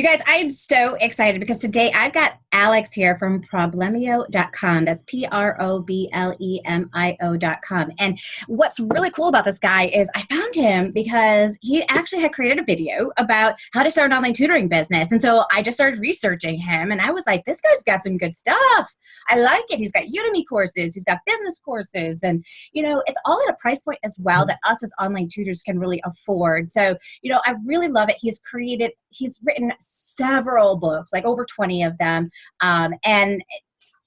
You guys, I'm so excited because today I've got Alex here from Problemio.com. That's Problemio.com. And what's really cool about this guy is I found him because he actually had created a video about how to start an online tutoring business. And so I just started researching him and I was like, this guy's got some good stuff. I like it. He's got Udemy courses. He's got business courses. And, it's all at a price point as well that us as online tutors can really afford. So, I really love it. He's written several books, like over 20 of them. And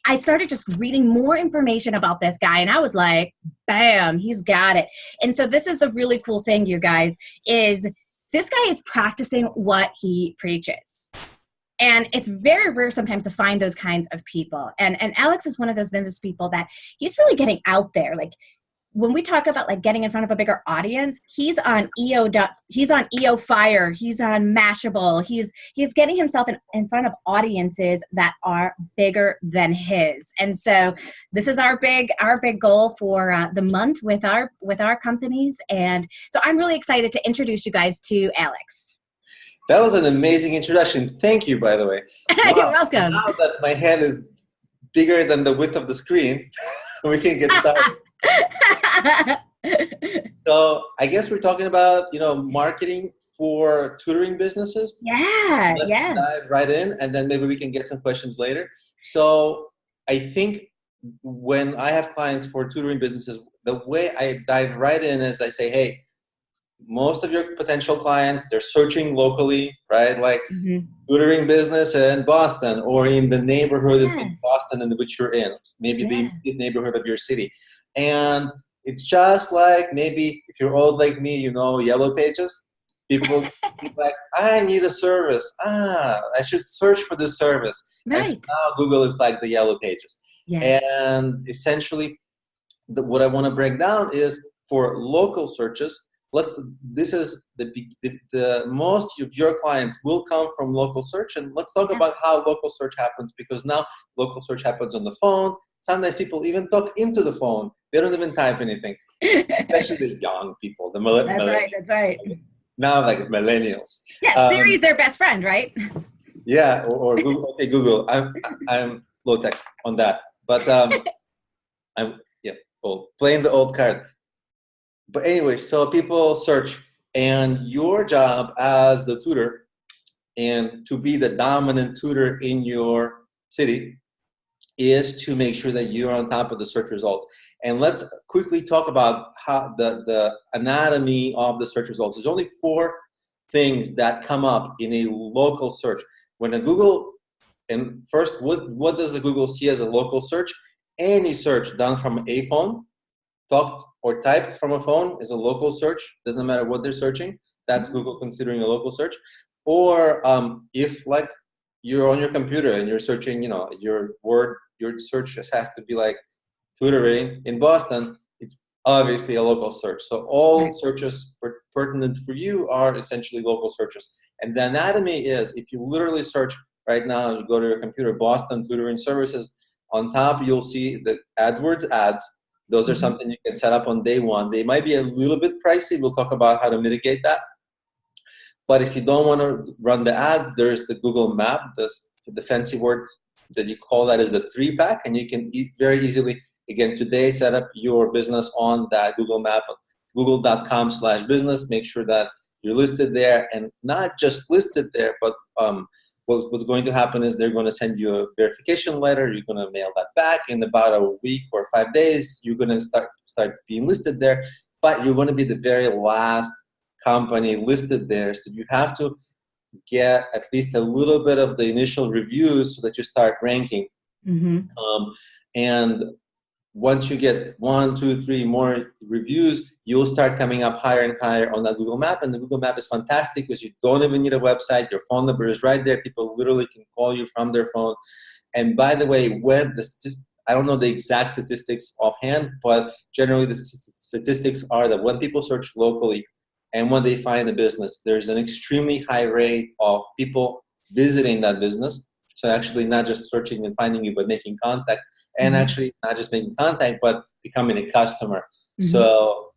I started just reading more information about this guy and I was like, bam, he's got it. And so this is the really cool thing, you guys, is this guy is practicing what he preaches. And it's very rare sometimes to find those kinds of people. And Alex is one of those business people that he's really getting out there. Like, when we talk about like getting in front of a bigger audience, he's on he's on EO Fire, he's on Mashable, he's getting himself in front of audiences that are bigger than his. And so this is our big goal for the month with our companies. And so I'm really excited to introduce you guys to Alex. That was an amazing introduction. Thank you, by the way. Wow. You're welcome. Now that my hand is bigger than the width of the screen, we can get started. So I guess we're talking about, marketing for tutoring businesses. Yeah. Let's dive right in, and then maybe we can get some questions later. So I think when I have clients for tutoring businesses, the way I dive right in is I say, hey, most of your potential clients, they're searching locally, right? Like tutoring business in Boston or in the neighborhood in Boston in which you're in, maybe the neighborhood of your city. And it's just like maybe if you're old like me, Yellow Pages. People be like, I need a service. I should search for this service. Right. And so now Google is like the Yellow Pages. Yes. And essentially, what I want to break down is for local searches. This is the most of your clients will come from local search, and let's talk about how local search happens, because now local search happens on the phone. Sometimes people even talk into the phone. They don't even type anything, especially the young people, the millennials. That's right. Now, like millennials. Yeah, Siri's their best friend, right? Yeah, or Google. Okay, Google. I'm low tech on that, but I'm old, playing the old card. But anyway, so people search, and your job as the tutor and to be the dominant tutor in your city is to make sure that you're on top of the search results. And let's quickly talk about how the anatomy of the search results. There's only 4 things that come up in a local search. When a Google, and first, what does a Google see as a local search? Any search done from a phone, talked or typed from a phone is a local search. Doesn't matter what they're searching. That's Google considering a local search. Or if like you're on your computer and you're searching, your search has to be like tutoring in Boston. It's obviously a local search. So all searches pertinent for you are essentially local searches. And the anatomy is, if you literally search right now, you go to your computer, Boston tutoring services, on top you'll see the AdWords ads. Those are something you can set up on day one. They might be a little bit pricey. We'll talk about how to mitigate that. But if you don't want to run the ads, there's the Google Map. The fancy word that you call that is the 3-pack. And you can very easily, again, today, set up your business on that Google Map, google.com/business. Make sure that you're listed there, and not just listed there, but what's going to happen is they're going to send you a verification letter. You're going to mail that back in about a week or 5 days. You're going to start being listed there, but you're going to be the very last company listed there. So you have to get at least a little bit of the initial reviews so that you start ranking. And once you get 1, 2, 3 more reviews, you'll start coming up higher and higher on that Google Map. And the Google Map is fantastic because you don't even need a website. Your phone number is right there. People literally can call you from their phone. And by the way, I don't know the exact statistics offhand, but generally the statistics are that when people search locally and when they find a business, there's an extremely high rate of people visiting that business. So actually not just searching and finding you, but making contact. And actually not just making contact, but becoming a customer. So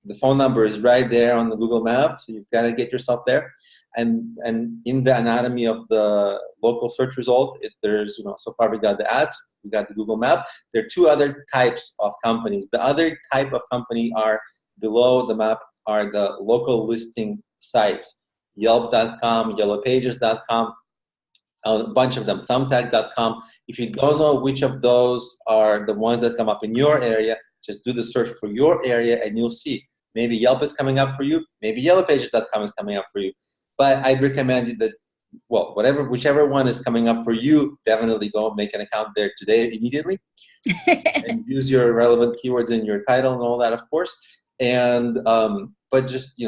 the phone number is right there on the Google map, so you've got to get yourself there. And in the anatomy of the local search result, there's, so far we got the ads, we got the Google map. There are two other types of companies. The other type of company are below the map are the local listing sites, Yelp.com, YellowPages.com, a bunch of them, Thumbtack.com. If you don't know which of those are the ones that come up in your area, just do the search for your area and you'll see. Maybe Yelp is coming up for you. Maybe YellowPages.com is coming up for you. But I'd recommend you that, whichever one is coming up for you, definitely go make an account there today immediately and use your relevant keywords in your title and all that, of course. And but just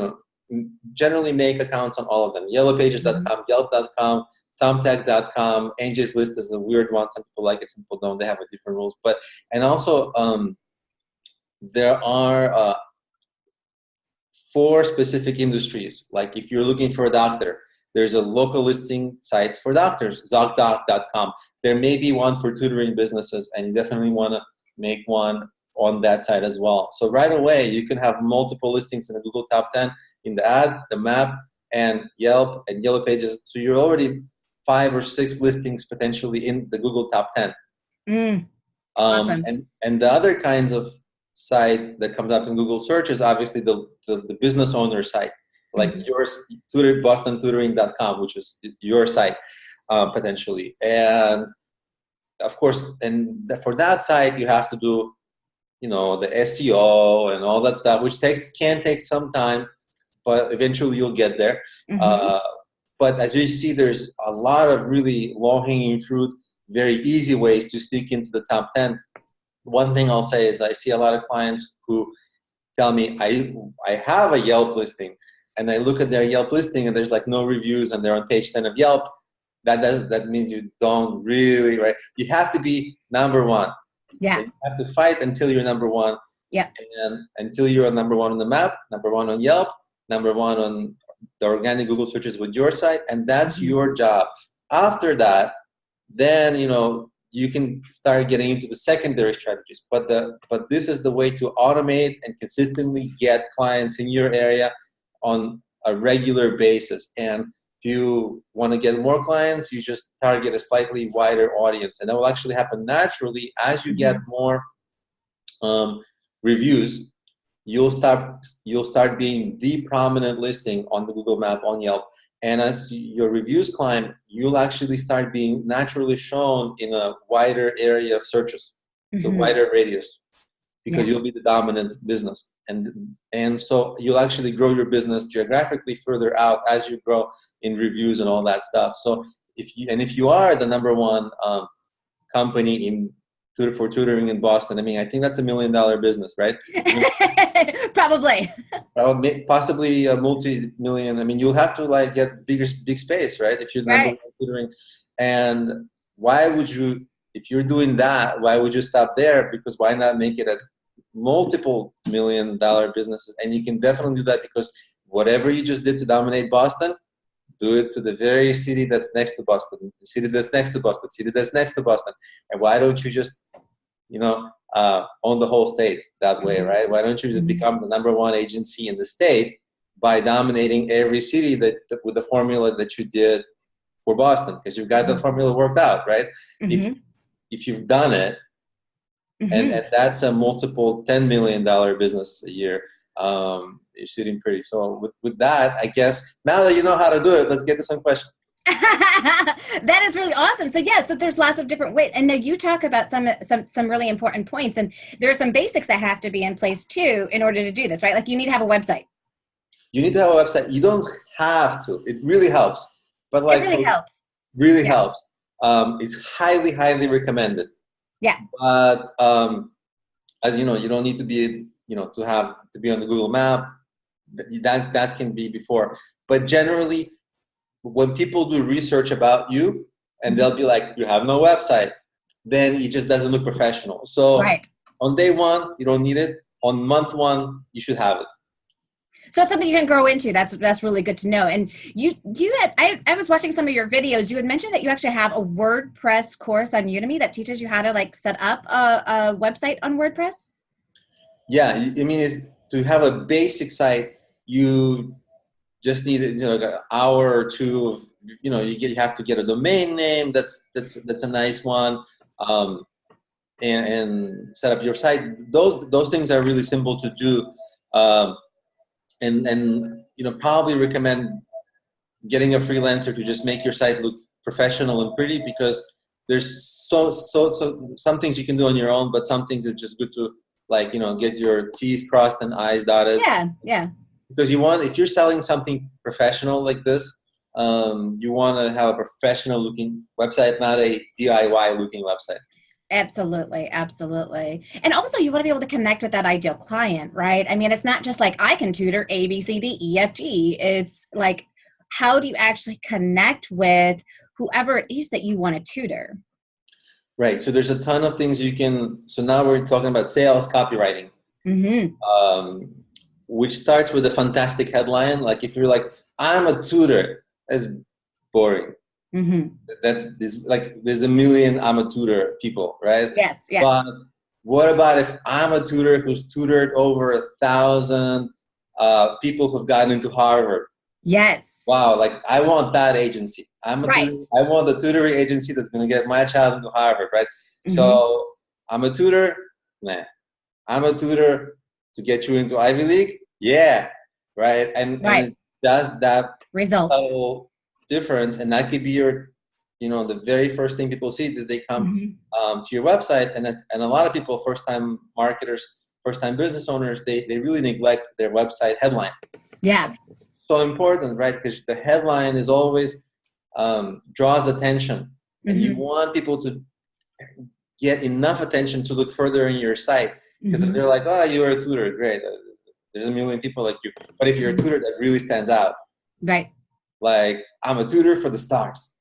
generally make accounts on all of them. YellowPages.com, Yelp.com, Thumbtack.com. Angie's List is a weird one. Some people like it, some people don't. They have different rules. And also there are 4 specific industries. Like if you're looking for a doctor, there's a local listing site for doctors, ZocDoc.com. There may be one for tutoring businesses, and you definitely want to make one on that site as well. So right away, you can have multiple listings in the Google Top 10 in the ad, the map, and Yelp and Yellow Pages. So you're already 5 or 6 listings potentially in the Google Top 10. Awesome. And the other kinds of site that comes up in Google search is obviously the business owner site, like yours, BostonTutoring.com, which is your site potentially. And of course, for that site, you have to do, the SEO and all that stuff, which can take some time, but eventually you'll get there. But as you see, there's a lot of really low-hanging fruit, very easy ways to sneak into the top 10. One thing I'll say is I see a lot of clients who tell me, I have a Yelp listing, and I look at their Yelp listing and there's like no reviews and they're on page 10 of Yelp. That means you don't really, right? You have to be number one. Yeah. You have to fight until you're number one. Yeah. And until you're number one on the map, number one on Yelp, number one on the organic Google searches with your site, and that's your job. After that, then, you can start getting into the secondary strategies. But this is the way to automate and consistently get clients in your area on a regular basis. And if you want to get more clients, you just target a slightly wider audience. And that will actually happen naturally as you get more reviews. You'll start being the prominent listing on the Google map, on Yelp. And as your reviews climb, you'll actually start being naturally shown in a wider area of searches, so wider radius, because you'll be the dominant business. And so you'll actually grow your business geographically further out as you grow in reviews and all that stuff. So if you are the number one company for tutoring in Boston, I think that's $1 million business, right? Probably. Possibly a multi-million. You'll have to get big space, right? If you're number one tutoring. And if you're doing that, why would you stop there? Because why not make it a multiple $1 million businesses? And you can definitely do that, because whatever you just did to dominate Boston, do it to the very city that's next to Boston, the city that's next to Boston, city that's next to Boston. And why don't you just, own the whole state that way, right? Why don't you just become the number one agency in the state by dominating every city with the formula that you did for Boston? Because you've got the formula worked out, right? If you've done it, and that's a multiple $10 million business a year, you're sitting pretty. So with that, I guess now that you know how to do it, let's get to some questions. That is really awesome. So there's lots of different ways. And now you talk about some really important points, and there are some basics that have to be in place too in order to do this, right? Like you need to have a website. You need to have a website. You don't have to. It really helps. But it really helps. Really helps. It's highly, highly recommended. Yeah. But as you know, you don't need to be, to be on the Google map. That can be before. But generally, when people do research about you and they'll be like, you have no website, then it just doesn't look professional. So on day one, you don't need it. On month one, you should have it. So it's something you can grow into. That's really good to know. And I was watching some of your videos. You had mentioned that you actually have a WordPress course on Udemy that teaches you how to set up a website on WordPress. Yeah, to have a basic site, you just need like an hour or two of, you have to get a domain name. That's a nice one. And set up your site. Those things are really simple to do. And probably recommend getting a freelancer to just make your site look professional and pretty, because there's so some things you can do on your own, but some things it's just good to get your T's crossed and I's dotted. Yeah. Because if you're selling something professional like this, you want to have a professional looking website, not a DIY looking website. Absolutely. And also you want to be able to connect with that ideal client, right? I mean, it's not just like I can tutor A, B, C, D, E, F, G. It's like, how do you actually connect with whoever it is that you want to tutor? Right. So there's a ton of things you can. So now we're talking about sales copywriting, which starts with a fantastic headline. Like if you're like, I'm a tutor, that's boring. There's a million I'm a tutor people, right? Yes. But what about if I'm a tutor who's tutored over 1,000 people who've gotten into Harvard? Yes. Wow, I want that agency. I want the tutoring agency that's going to get my child into Harvard, right? So I'm a tutor. Nah. I'm a tutor to get you into Ivy League. Yeah, right. And it does that results difference, and that could be your, the very first thing people see that they come to your website, and a lot of people, first-time marketers, first-time business owners, they really neglect their website headline. Yeah. So important, right? Because the headline is always draws attention, and you want people to get enough attention to look further in your site. Because if they're like, oh, you're a tutor, great. There's a million people like you. But if you're a tutor that really stands out, right? Like, I'm a tutor for the stars.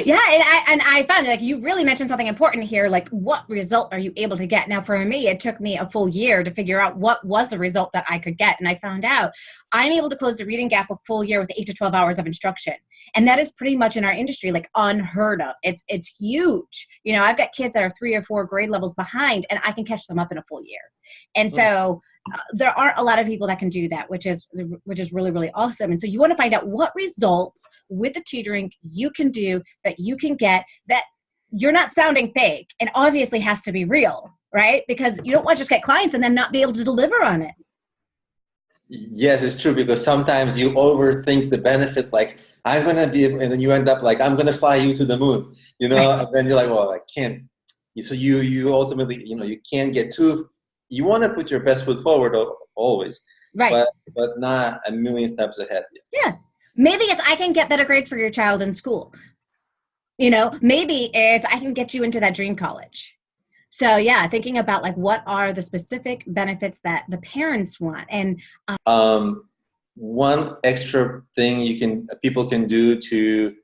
Yeah, and I found you really mentioned something important here. Like, what result are you able to get? Now, for me, it took me a full year to figure out what was the result that I could get, and I found out I'm able to close the reading gap a full year with 8 to 12 hours of instruction, and that is pretty much in our industry unheard of. It's huge. I've got kids that are 3 or 4 grade levels behind, and I can catch them up in a full year, and so. There aren't a lot of people that can do that, which is really, really awesome. And so you want to find out what results with the tutoring you can do, that you can get, that you're not sounding fake, and obviously has to be real, right? Because you don't want to just get clients and then not be able to deliver on it. Yes, it's true, because sometimes you overthink the benefit, like I'm going to be, and then you end up like, I'm going to fly you to the moon, and then you're like, well, I can't. So you ultimately, you can't get too. You want to put your best foot forward always, right? But not a million steps ahead. Yeah, maybe it's I can get better grades for your child in school. Maybe it's I can get you into that dream college. So yeah, thinking about what are the specific benefits that the parents want, and one extra thing people can do to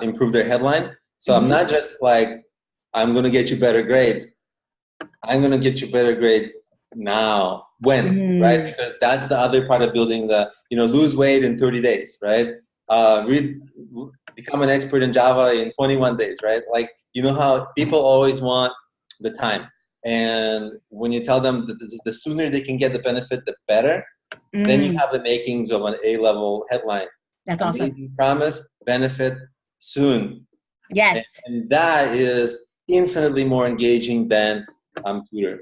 improve their headline. So I'm not just like, I'm going to get you better grades. I'm going to get you better grades now. When, right? Because that's the other part of building the, lose weight in 30 days, right? Become an expert in Java in 21 days, right? How people always want the time. And when you tell them that the sooner they can get the benefit, the better, then you have the makings of an A-level headline. That's awesome. Promise, benefit, soon. Yes. And that is infinitely more engaging than tutor.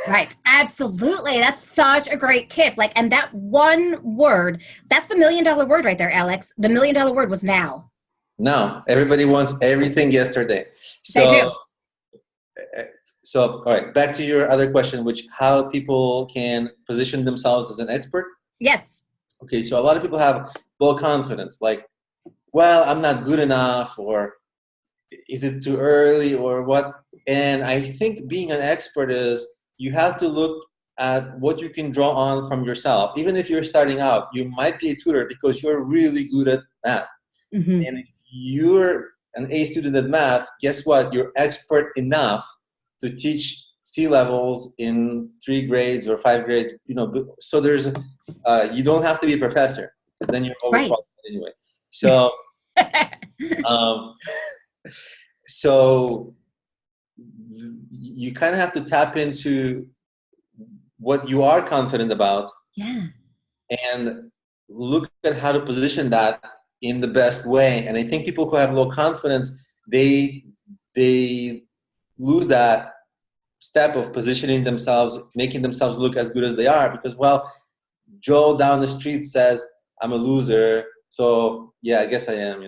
Right. Absolutely. That's such a great tip. And that one word, that's the $1 million word right there, Alex. The $1 million word was now. Now. Everybody wants everything yesterday. They do. So, all right, back to your other question, how people can position themselves as an expert. Yes. Okay, so a lot of people have low confidence, well, I'm not good enough, or is it too early, or what? And I think being an expert is you have to look at what you can draw on from yourself. Even if you're starting out, you might be a tutor because you're really good at math. And if you're an A student at math, guess what? You're expert enough to teach C-levels in 3 grades or 5 grades. So there's you don't have to be a professor, because then you're overqualified anyway. So so you kind of have to tap into what you are confident about, and look at how to position that in the best way. And I think people who have low confidence, they lose that step of positioning themselves, making themselves look as good as they are, because, well, Joe down the street says I'm a loser, so yeah, I guess I am,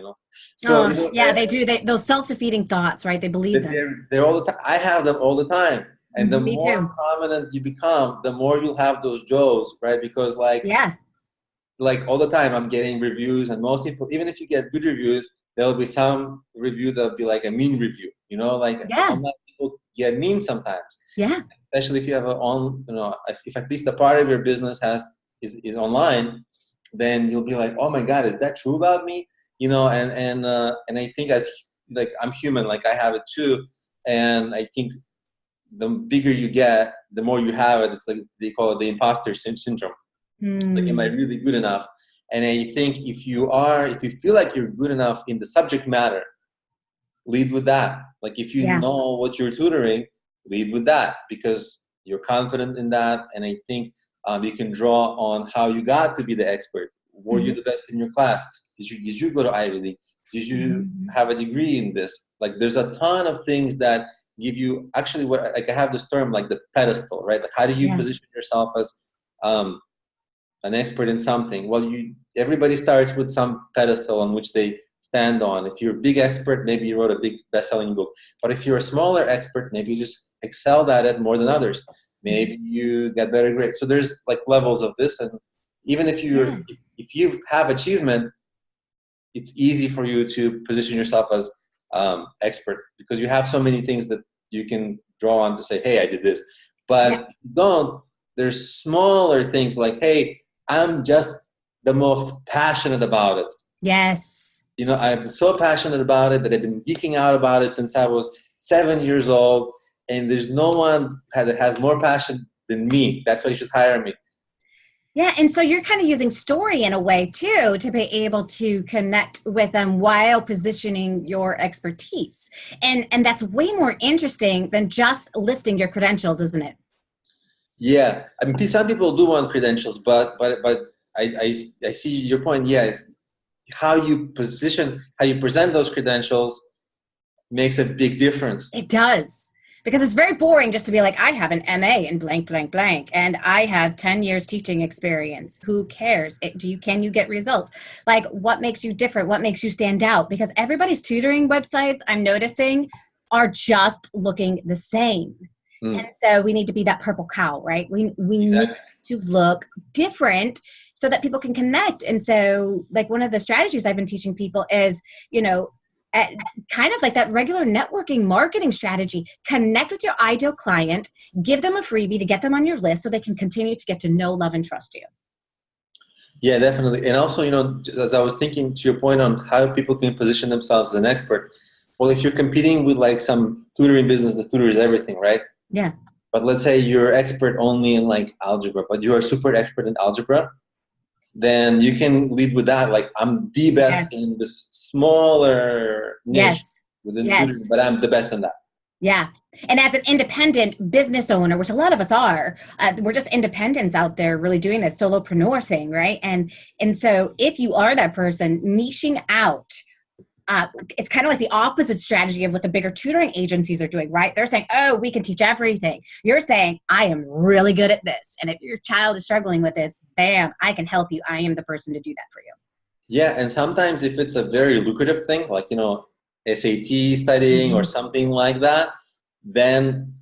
So yeah, they do. Those self-defeating thoughts, right? They believe them. they're all the time. I have them all the time. And the Me more too. prominent you become, the more you'll have those Joes, right? Because Yeah. like all the time I'm getting reviews, and most people, even if you get good reviews, there'll be some review that'll be like a mean review, like Yeah. online people get mean sometimes. Yeah. Especially if you have if at least a part of your business is online, then you'll be like, oh my God, is that true about me? And I think as like I'm human, like I have it too. And I think the bigger you get, the more you have it. It's like they call it the imposter syndrome. Like, am I really good enough? And I think if you feel like you're good enough in the subject matter, lead with that. Like if you know what you're tutoring, lead with that, because you're confident in that. And I think you can draw on how you got to be the expert. Were you the best in your class? Did you go to Ivy League? Did you have a degree in this? Like there's a ton of things that give you actually I have this term like the pedestal, right? Like how do you position yourself as an expert in something? Well, everybody starts with some pedestal on which they stand on. If you're a big expert, maybe you wrote a big best-selling book. But if you're a smaller expert, maybe you just excelled at it more than others. Maybe you get better grades. So there's like levels of this, and even if you have achievement, it's easy for you to position yourself as expert, because you have so many things that you can draw on to say, hey, I did this. But if you don't, there's smaller things like, hey, I'm just the most passionate about it. Yes. I'm so passionate about it that I've been geeking out about it since I was 7 years old, and there's no one that has more passion than me. That's why you should hire me. Yeah, and so you're kind of using story in a way too to be able to connect with them while positioning your expertise. And that's way more interesting than just listing your credentials, isn't it? Yeah, I mean, some people do want credentials, but I see your point. Yeah, it's how you present those credentials makes a big difference. It does. Because it's very boring just to be like, I have an MA in blank, blank, blank, and I have 10 years teaching experience. Who cares? Can you get results? Like, what makes you different? What makes you stand out? Because everybody's tutoring websites, I'm noticing, are just looking the same. And so we need to be that purple cow, right? We need to look different so that people can connect. And so, like, one of the strategies I've been teaching people is, kind of like that regular networking marketing strategy. Connect with your ideal client, give them a freebie to get them on your list so they can continue to get to know, love, and trust you. Yeah, definitely. And also, as I was thinking to your point on how people can position themselves as an expert, well, if you're competing with like some tutoring business, the tutor is everything, right? Yeah. But let's say you're expert only in like algebra, but you are super expert in algebra, then you can lead with that. Like, I'm the best in this smaller niche within tutoring, but I'm the best in that. Yeah. And as an independent business owner, which a lot of us are, we're just independents out there really doing this solopreneur thing, right? And so if you are that person niching out, it's kind of like the opposite strategy of what the bigger tutoring agencies are doing, right? They're saying, oh, we can teach everything. You're saying, I am really good at this. And if your child is struggling with this, bam, I can help you. I am the person to do that for you. Yeah, and sometimes if it's a very lucrative thing, like, SAT studying or something like that, then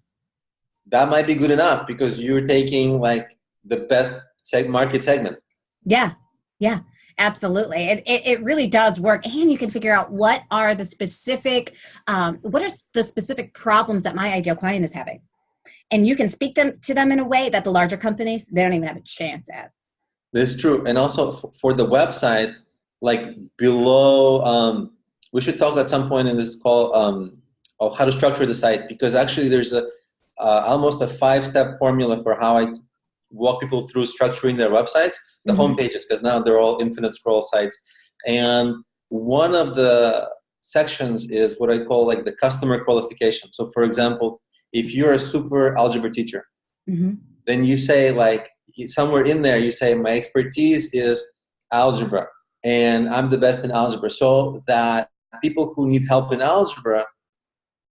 that might be good enough because you're taking like the best market segment. Yeah, yeah. Absolutely. It really does work. And you can figure out what are the specific problems that my ideal client is having. And you can speak to them in a way that the larger companies, they don't even have a chance at. That's true. And also for the website, like below, we should talk at some point in this call of how to structure the site, because actually there's almost a 5-step formula for how I walk people through structuring their websites, the home pages, because now they're all infinite scroll sites. And one of the sections is what I call like the customer qualification. So for example, if you're a super algebra teacher, then you say like somewhere in there, you say my expertise is algebra and I'm the best in algebra. So that people who need help in algebra,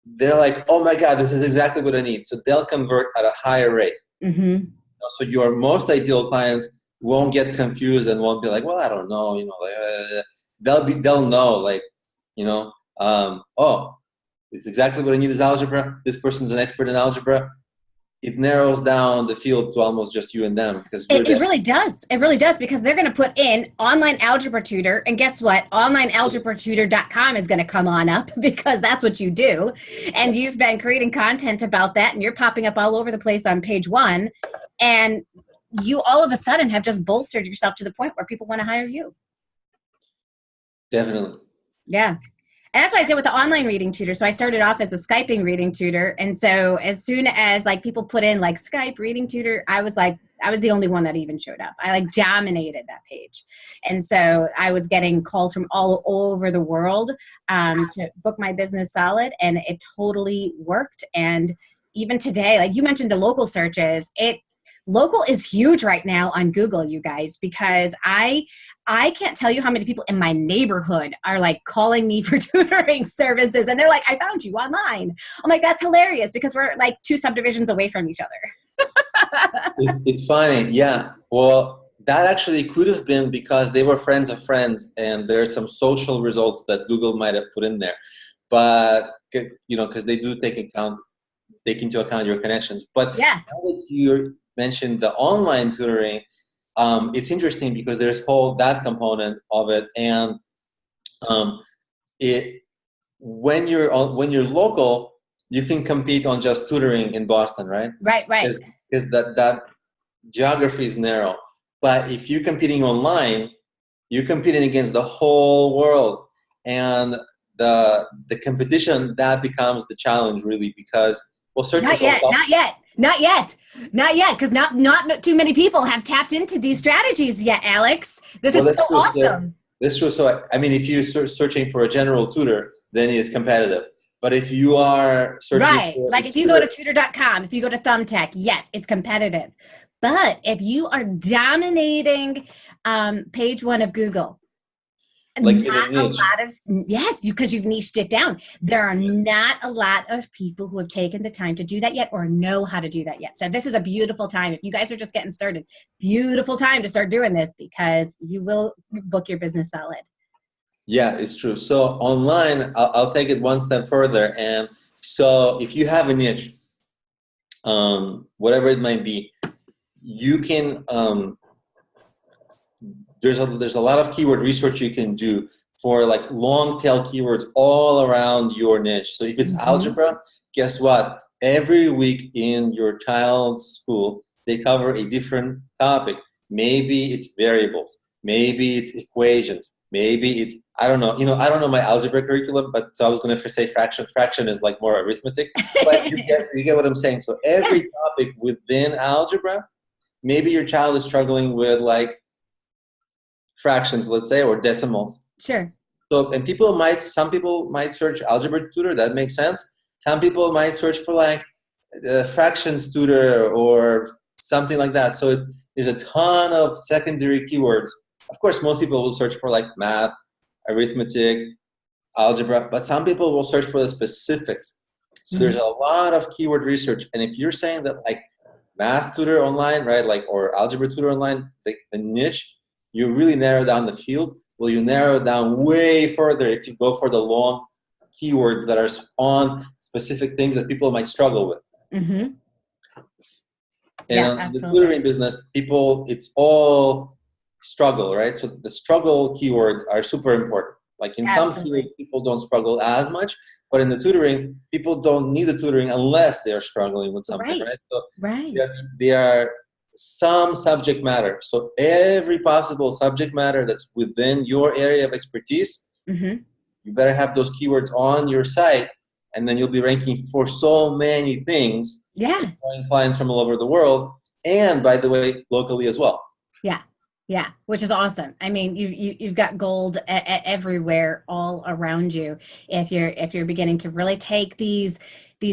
they're like, oh my God, this is exactly what I need. So they'll convert at a higher rate. So your most ideal clients won't get confused and won't be like, well, I don't know, they'll know, like, oh, it's exactly what I need is algebra. This person's an expert in algebra. It narrows down the field to almost just you and them, because it really does. It really does, because they're going to put in online algebra tutor, and guess what? Onlinealgebratutor.com is going to come on up because that's what you do. And you've been creating content about that, and you're popping up all over the place on page 1. And you all of a sudden have just bolstered yourself to the point where people want to hire you. Definitely. Yeah. And that's what I did with the online reading tutor. So I started off as the Skyping reading tutor. And so as soon as like people put in like Skype reading tutor, I was the only one that even showed up. I like dominated that page. And so I was getting calls from all over the world to book my business solid. And it totally worked. And even today, like you mentioned the local searches, local is huge right now on Google, you guys, because I can't tell you how many people in my neighborhood are like calling me for tutoring services. And they're like, I found you online. I'm like, that's hilarious, because we're like 2 subdivisions away from each other. It's funny. Yeah. Well, that actually could have been because they were friends of friends, and there are some social results that Google might have put in there. But, because they do take into account your connections. But yeah, now that you mentioned the online tutoring, it's interesting because there's that component of it, and when you're local, you can compete on just tutoring in Boston, right? Right. Because that geography is narrow. But if you're competing online, you're competing against the whole world, and the competition, that becomes the challenge, really, because search not yet, because not too many people have tapped into these strategies yet, Alex. This is so awesome. That's true. So, I mean, if you're searching for a general tutor, then it's competitive. But if you are searching like if you go to tutor.com, if you go to Thumbtack, yes, it's competitive. But if you are dominating page 1 of Google, like not a lot of, yes, because you've niched it down. There are not a lot of people who have taken the time to do that yet, or know how to do that yet. So this is a beautiful time. If you guys are just getting started, beautiful time to start doing this, because you will book your business solid. Yeah, it's true. So online, I'll take it one step further. And so if you have a niche, whatever it might be, you can, there's a lot of keyword research you can do for like long tail keywords all around your niche. So if it's algebra, guess what? Every week in your child's school, they cover a different topic. Maybe it's variables, maybe it's equations, maybe it's, I don't know. I don't know my algebra curriculum, but so I was going to say fraction. Fraction is like more arithmetic, but you get what I'm saying. So every topic within algebra, maybe your child is struggling with like fractions, let's say, or decimals. Sure. So, and some people might search algebra tutor. That makes sense. Some people might search for like fractions tutor or something like that. So there's a ton of secondary keywords. Of course, most people will search for like math, arithmetic, algebra, but some people will search for the specifics. So there's a lot of keyword research. And if you're saying that like math tutor online, right, like, or algebra tutor online, the niche, you really narrow down the field. Well, you narrow it down way further if you go for the long keywords that are on specific things that people might struggle with. And the tutoring business, it's all struggle, right? So the struggle keywords are super important. Like in some keywords, people don't struggle as much, but in the tutoring, people don't need the tutoring unless they are struggling with something, right? So they are some subject matter. So every possible subject matter that's within your area of expertise, you better have those keywords on your site, and then you'll be ranking for so many things. Yeah. Clients from all over the world, and by the way, locally as well. Yeah. Yeah, which is awesome. I mean, you've got gold everywhere, all around you. If you're beginning to really take these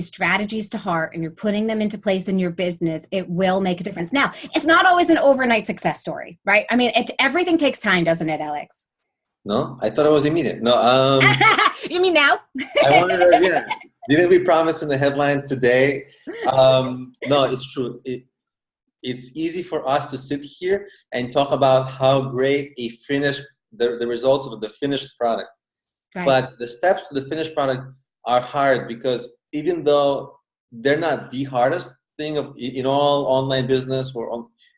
strategies to heart and you're putting them into place in your business, it will make a difference. Now, it's not always an overnight success story, right? I mean, everything takes time, doesn't it, Alex? No, I thought it was immediate. No, You mean now? I wanted to, yeah. Didn't we promise in the headline today? No, it's true. It's easy for us to sit here and talk about how great the results of the finished product. Right. But the steps to the finished product are hard because even though they're not the hardest thing in all online business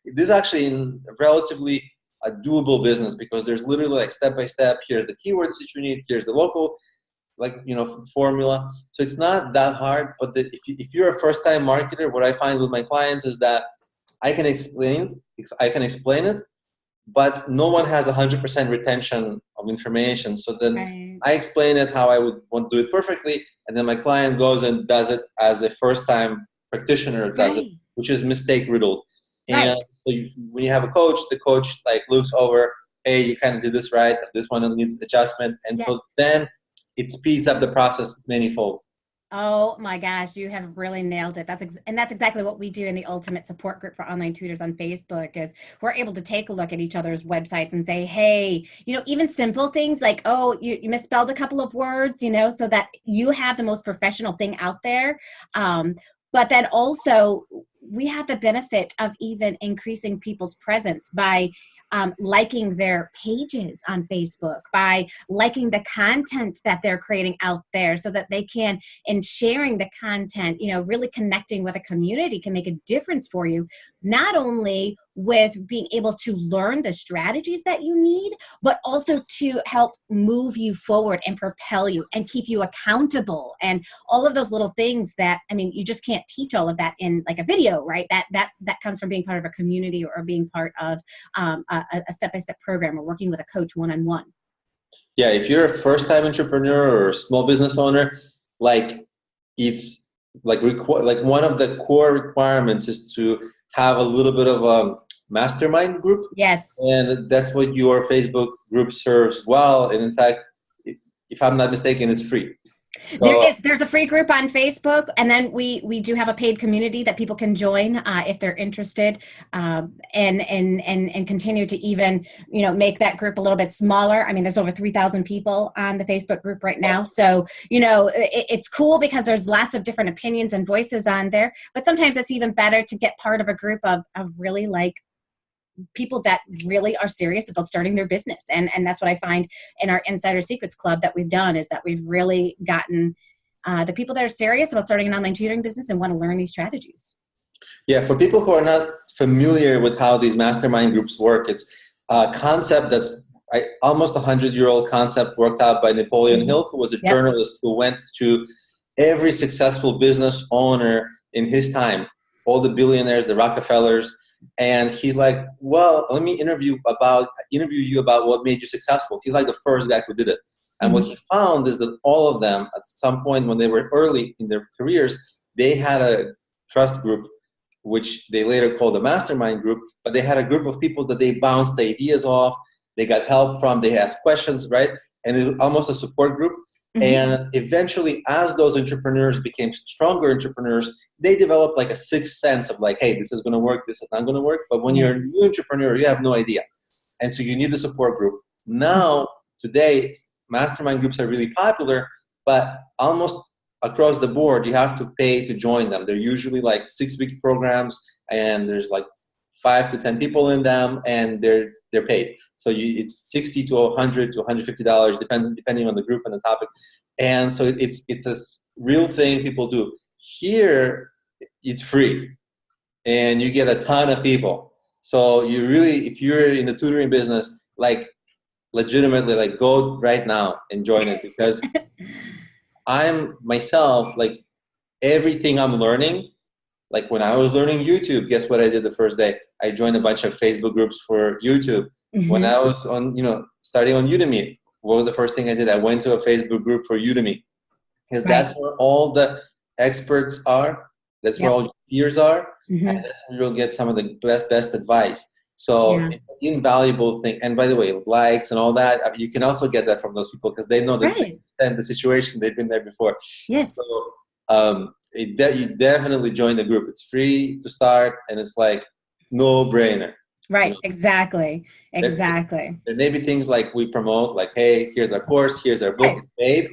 this is actually in relatively a doable business because there's literally like step by step. Here's the keywords that you need. Here's the local formula. So it's not that hard. But if you're a first time marketer, what I find with my clients is that I can explain it, but no one has 100% retention of information. So then Right. I explain it how I would want to do it perfectly, and then my client goes and does it as a first-time practitioner does it, Right. which is mistake riddled. And Right. so when you have a coach, the coach looks over, hey, you kind of did this right, this one needs adjustment, and Yes. so then it speeds up the process manyfold. Oh my gosh, you have really nailed it. And that's exactly what we do in the Ultimate Support Group for Online Tutors on Facebook is we're able to take a look at each other's websites and say, hey, even simple things like, oh, you misspelled a couple of words, so that you have the most professional thing out there. But then also we have the benefit of even increasing people's presence by liking their pages on Facebook, by liking the content that they're creating out there so that they can, in sharing the content, really connecting with a community can make a difference for you, not only with being able to learn the strategies that you need, but also to help move you forward and propel you and keep you accountable and all of those little things that, I mean, you just can't teach all of that in like a video, right? That comes from being part of a community or being part of a step-by-step program or working with a coach one-on-one. Yeah, if you're a first-time entrepreneur or a small business owner, it's one of the core requirements is to have a little bit of a mastermind group. Yes. And that's what your Facebook group serves well. And in fact, if I'm not mistaken, it's free. So, There's a free group on Facebook, and then we do have a paid community that people can join if they're interested, and continue to even make that group a little bit smaller. I mean, there's over 3,000 people on the Facebook group right now, so it's cool because there's lots of different opinions and voices on there. But sometimes it's even better to get part of a group of really people that really are serious about starting their business. And that's what I find in our Insider Secrets Club that we've done is that we've really gotten the people that are serious about starting an online tutoring business and want to learn these strategies. Yeah, for people who are not familiar with how these mastermind groups work, it's a concept that's almost 100-year-old concept worked out by Napoleon Hill, who was a journalist who went to every successful business owner in his time, all the billionaires, the Rockefellers, and he's like, well, let me interview you about what made you successful. He's like the first guy who did it. And what he found is that all of them, at some point when they were early in their careers, they had a trust group, which they later called a mastermind group, but they had a group of people that they bounced ideas off, they got help from, they asked questions, right? And it was almost a support group. And eventually, as those entrepreneurs became stronger entrepreneurs, they developed like a sixth sense of like, hey, this is going to work, this is not going to work. But when you're a new entrepreneur, you have no idea. And so you need the support group. Now, today, mastermind groups are really popular, but almost across the board, you have to pay to join them. They're usually like 6-week programs, and there's like 5 to 10 people in them, and they're paid. So it's $60 to $100 to $150, depending on the group and the topic. And so it's a real thing people do. Here, it's free, and you get a ton of people. So you really, if you're in the tutoring business, legitimately, go right now and join it, because I'm myself, everything I'm learning, when I was learning YouTube, guess what I did the first day? I joined a bunch of Facebook groups for YouTube. When I was starting on Udemy, what was the first thing I did? I went to a Facebook group for Udemy, because that's where all the experts are. That's where all your peers are. And that's where you'll get some of the best advice. So Yeah. it's an invaluable thing. And by the way, likes and all that, I mean, you can also get that from those people because they know that Right. and the situation, they've been there before. Yes. So you definitely join the group. It's free to start, and it's like no brainer. Right. Exactly. There, Exactly. there may be things like we promote, like, hey, here's our course, here's our book, Right. it's paid.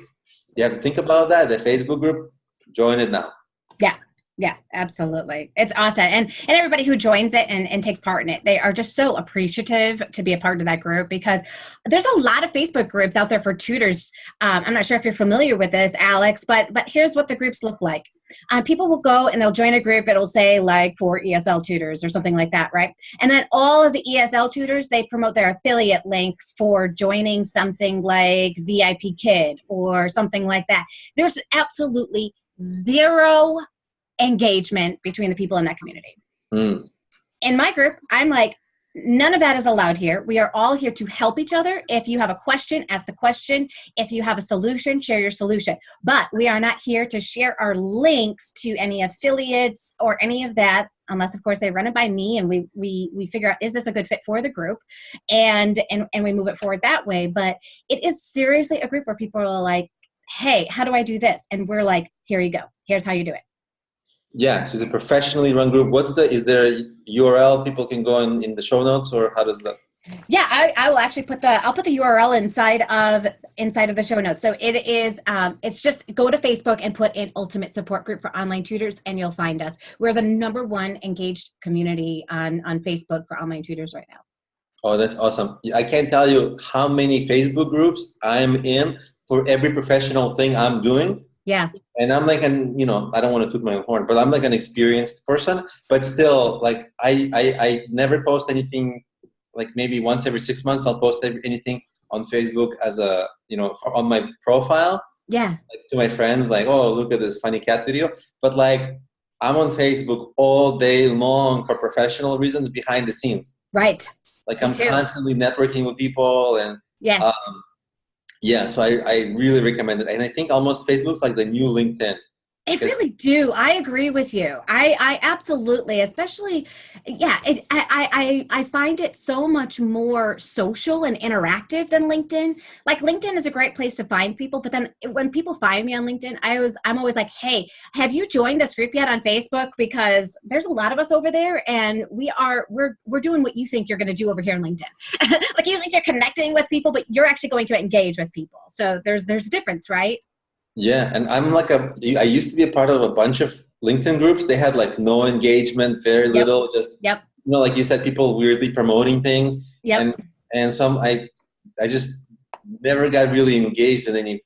You have to think about that. The Facebook group, join it now. Yeah. Yeah, absolutely. It's awesome. And everybody who joins it and takes part in it, they are just so appreciative to be a part of that group because there's a lot of Facebook groups out there for tutors. I'm not sure if you're familiar with this, Alex, but here's what the groups look like. People will go and they'll join a group. It'll say like for ESL tutors or something like that, right? And then all of the ESL tutors, they promote their affiliate links for joining something like VIP Kid or something like that. There's absolutely zero engagement between the people in that community. Mm. In my group, I'm like, none of that is allowed here. We are all here to help each other. If you have a question, ask the question. If you have a solution, share your solution. But we are not here to share our links to any affiliates or any of that, unless of course they run it by me and we figure out, is this a good fit for the group? And we move it forward that way. But it is seriously a group where people are like, hey, how do I do this? And we're like, here you go. Here's how you do it. Yeah, so it's a professionally run group. Is there a URL people can go in the show notes, or how does that? Yeah, I will actually I'll put the URL inside of the show notes. So it is, it's just go to Facebook and put in Ultimate Support Group for Online Tutors and you'll find us. We're the #1 engaged community on Facebook for online tutors right now. Oh, that's awesome. I can't tell you how many Facebook groups I'm in for every professional thing I'm doing. Yeah. And I'm like I don't want to toot my own horn, but I'm like an experienced person, but still, like I never post anything. Like maybe once every 6 months, I'll post anything on Facebook as on my profile. Yeah. Like to my friends, like, oh, look at this funny cat video. But like, I'm on Facebook all day long for professional reasons behind the scenes. Right. Like I'm constantly networking with people and yes. Yeah, so I really recommend it. And I think almost Facebook's like the new LinkedIn. I really do. I agree with you. I absolutely, especially, yeah, I find it so much more social and interactive than LinkedIn. Like LinkedIn is a great place to find people, but then when people find me on LinkedIn, I'm always like, hey, have you joined this group yet on Facebook? Because there's a lot of us over there and we're doing what you think you're going to do over here on LinkedIn. Like you think you're connecting with people, but you're actually going to engage with people. So there's a difference, right? Yeah, and I'm like I used to be a part of a bunch of LinkedIn groups. They had like no engagement, very little, just like you said, people weirdly promoting things. Yep. And some I just never got really engaged in any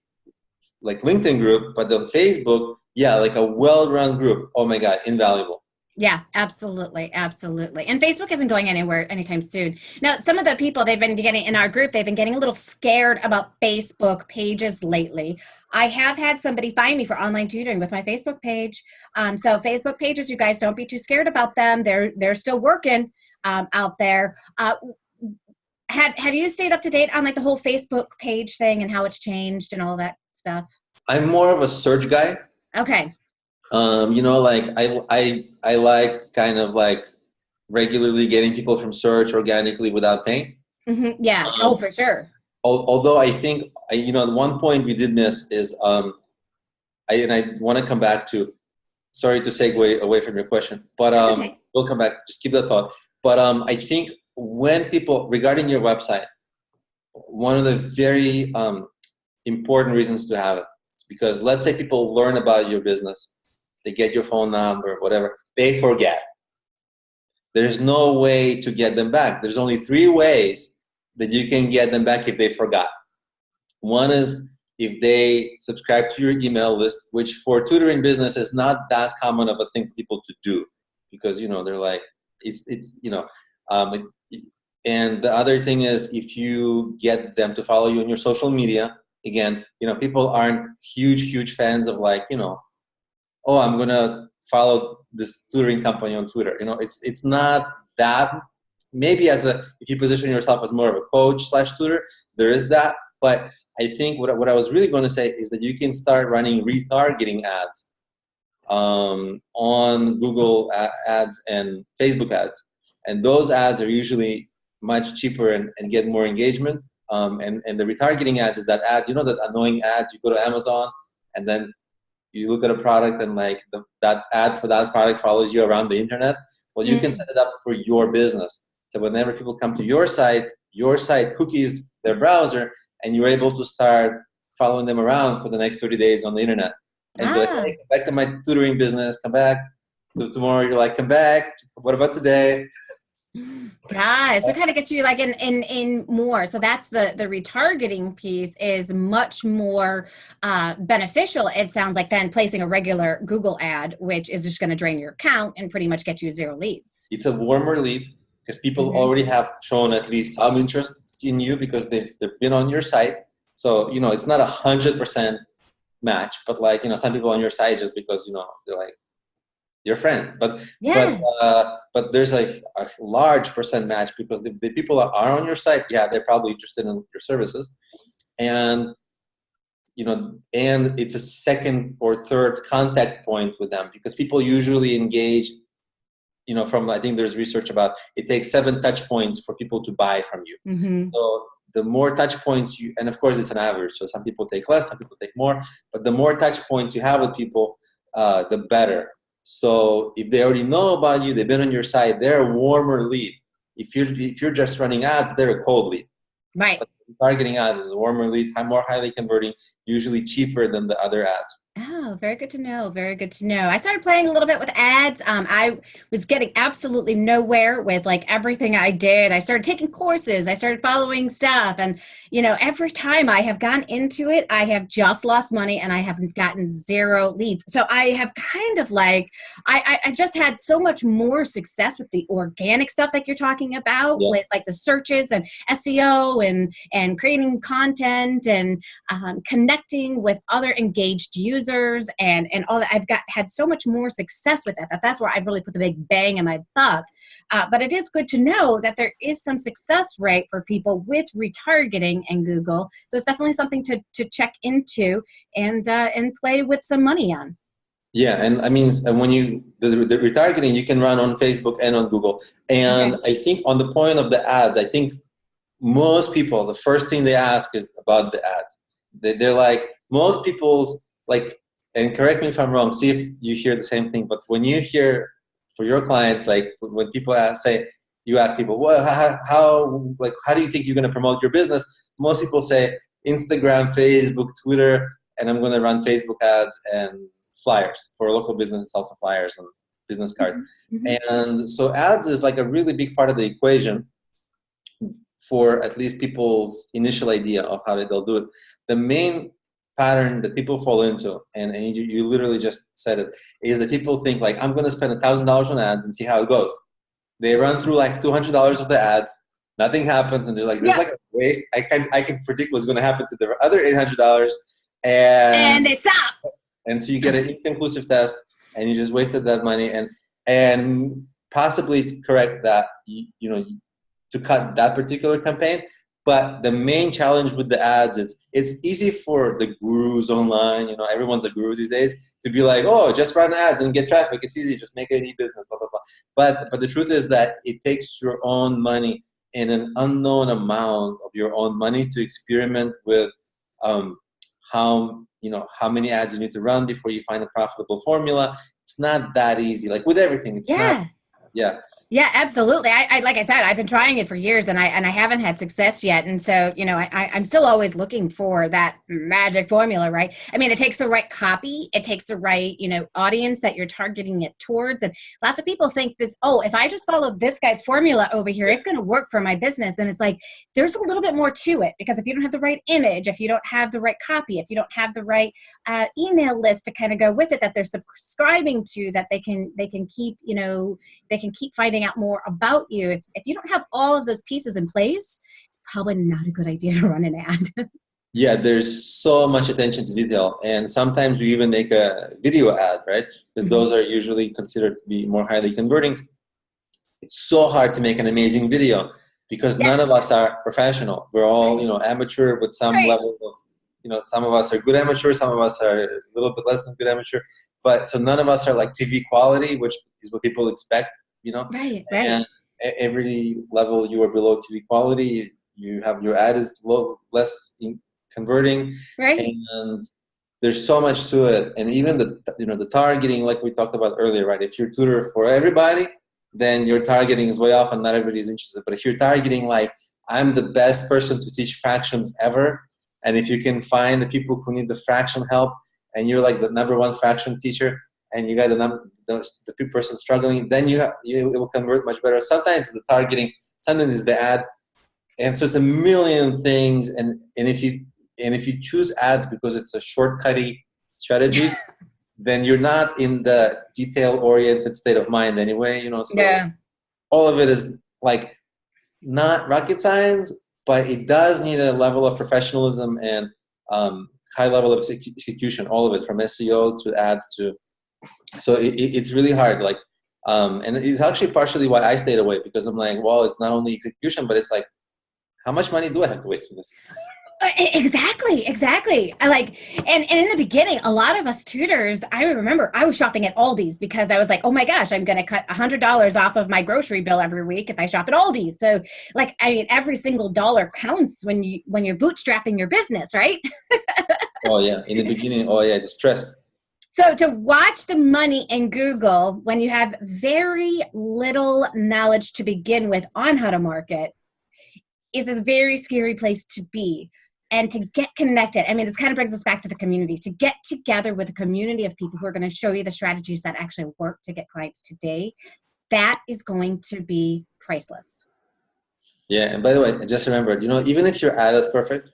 like LinkedIn group, but on Facebook, yeah, like a well-run group. Oh my God, invaluable. Yeah, absolutely. Absolutely. And Facebook isn't going anywhere anytime soon. Now, some of the people they've been getting in our group, they've been getting a little scared about Facebook pages lately. I have had somebody find me for online tutoring with my Facebook page. So Facebook pages, you guys don't be too scared about them. They're still working out there. Have you stayed up to date on like the whole Facebook page thing and how it's changed and all that stuff? I'm more of a search guy. Okay. Like I like kind of like regularly getting people from search organically without paying. Mm-hmm. Yeah. For sure. Although I think, the one point we did miss is, I want to come back to, sorry to segue away from your question, but okay. We'll come back, just keep that thought. But I think when people, regarding your website, one of the very important reasons to have it is because let's say people learn about your business, they get your phone number, whatever, they forget. There's no way to get them back. There's only 3 ways that you can get them back if they forgot. One is if they subscribe to your email list, which for tutoring business is not that common of a thing for people to do because, they're like, and the other thing is if you get them to follow you on your social media, again, people aren't huge fans of like, oh, I'm going to follow this tutoring company on Twitter. It's not that. Maybe if you position yourself as more of a coach / tutor, there is that. But I think what I was really going to say is that you can start running retargeting ads on Google ads and Facebook ads. And those ads are usually much cheaper and get more engagement. And the retargeting ads is that ad, that annoying ads, you go to Amazon and then you look at a product and like that ad for that product follows you around the internet. Well, you can set it up for your business. So whenever people come to your site cookies their browser, and you're able to start following them around for the next 30 days on the internet. And be like, hey, come back to my tutoring business, come back to tomorrow. You're like, come back. What about today? Gosh, so kind of gets you like in more. So that's the retargeting piece is much more beneficial, it sounds like, than placing a regular Google ad, which is just going to drain your account and pretty much get you 0 leads. It's a warmer lead because people already have shown at least some interest in you because they've been on your site. So, it's not 100% match, but like, some people on your site just because, they're like your friend, but there's like a large percent match because the people that are on your site, they're probably interested in your services. And, and it's a second or third contact point with them because people usually engage, I think there's research about it takes 7 touch points for people to buy from you. So the more touch points and of course it's an average, so some people take less, some people take more, but the more touch points you have with people, the better. So if they already know about you, they've been on your site, they're a warmer lead. If you're just running ads, they're a cold lead. Right. But targeting ads is a warmer lead, more highly converting, usually cheaper than the other ads. Oh, very good to know. Very good to know. I started playing a little bit with ads. I was getting absolutely nowhere with like everything I did. I started taking courses. I started following stuff. And, every time I have gone into it, I have just lost money and I have gotten 0 leads. So I have kind of like, I've just had so much more success with the organic stuff like you're talking about, with like the searches and SEO and creating content and connecting with other engaged users and all that. I've had so much more success with that's where I've really put the big bang in my buck. But it is good to know that there is some success rate for people with retargeting and Google. So it's definitely something to check into and play with some money on. Yeah, and I mean, when the retargeting, you can run on Facebook and on Google. And I think on the point of the ads, I think most people, the first thing they ask is about the ads. They're like, most people's like, and correct me if I'm wrong, see if you hear the same thing, but when you hear for your clients, like when people you ask people, well, how do you think you're going to promote your business? Most people say Instagram, Facebook, Twitter, and I'm going to run Facebook ads and flyers for a local business. It's also flyers and business cards. And so ads is like a really big part of the equation for at least people's initial idea of how they'll do it. The main pattern that people fall into, and you literally just said it, is that people think like, I'm going to spend $1,000 on ads and see how it goes. They run through like $200 of the ads, nothing happens, and they're like, there's like a waste. I can predict what's going to happen to the other $800, and they stop. And so you get an inconclusive test, and you just wasted that money. And possibly it's correct that to cut that particular campaign. But the main challenge with the ads, it's easy for the gurus online, everyone's a guru these days, to be like, oh, just run ads and get traffic. It's easy, just make an e-business, blah, blah, blah. But the truth is that it takes your own money and an unknown amount of your own money to experiment with how many ads you need to run before you find a profitable formula. It's not that easy. Like with everything, it's not. Yeah. Yeah, absolutely. I like I said, I've been trying it for years and I haven't had success yet. And so, I'm still always looking for that magic formula, right? I mean, it takes the right copy. It takes the right, audience that you're targeting it towards. And lots of people think this, if I just follow this guy's formula over here, it's going to work for my business. And it's like, there's a little bit more to it, because if you don't have the right image, if you don't have the right copy, if you don't have the right email list to kind of go with it that they're subscribing to, that they can keep, they can keep finding out more about you. If you don't have all of those pieces in place, it's probably not a good idea to run an ad. Yeah, there's so much attention to detail, and sometimes you even make a video ad, right? Because those are usually considered to be more highly converting. It's so hard to make an amazing video because none of us are professional. We're all, amateur with some level of, some of us are good amateur, some of us are a little bit less than good amateur, but so none of us are like TV quality, which is what people expect. Right. every level you are below TV quality, you have your ad is less converting, Right. and there's so much to it. And even the targeting, like we talked about earlier, right? If you're tutor for everybody, then your targeting is way off and not everybody's interested. But if you're targeting like, I'm the best person to teach fractions ever, and if you can find the people who need the fraction help, and you're like the #1 fraction teacher, and you got the person struggling, then it will convert much better. Sometimes the targeting, sometimes it's the ad, and so it's a million things. And if you choose ads because it's a shortcutty strategy, then you're not in the detail-oriented state of mind anyway. So all of it is like not rocket science, but it does need a level of professionalism and high level of execution. All of it, from SEO to ads to. So it's really hard. Like, and it's actually partially why I stayed away, because I'm like, well, it's not only execution, but it's like, how much money do I have to waste for this? Exactly. I like, and in the beginning, a lot of us tutors, I remember I was shopping at Aldi's because I was like, oh my gosh, I'm going to cut $100 off of my grocery bill every week if I shop at Aldi's. So like, I mean, every single dollar counts when you're bootstrapping your business, right? Oh yeah. In the beginning, oh yeah, it's stress. So to watch the money in Google when you have very little knowledge to begin with on how to market is a very scary place to be. And to get connected, I mean, this kind of brings us back to the community, to get together with a community of people who are going to show you the strategies that actually work to get clients today. That is going to be priceless. Yeah. And by the way, I just remembered, even if your ad is perfect,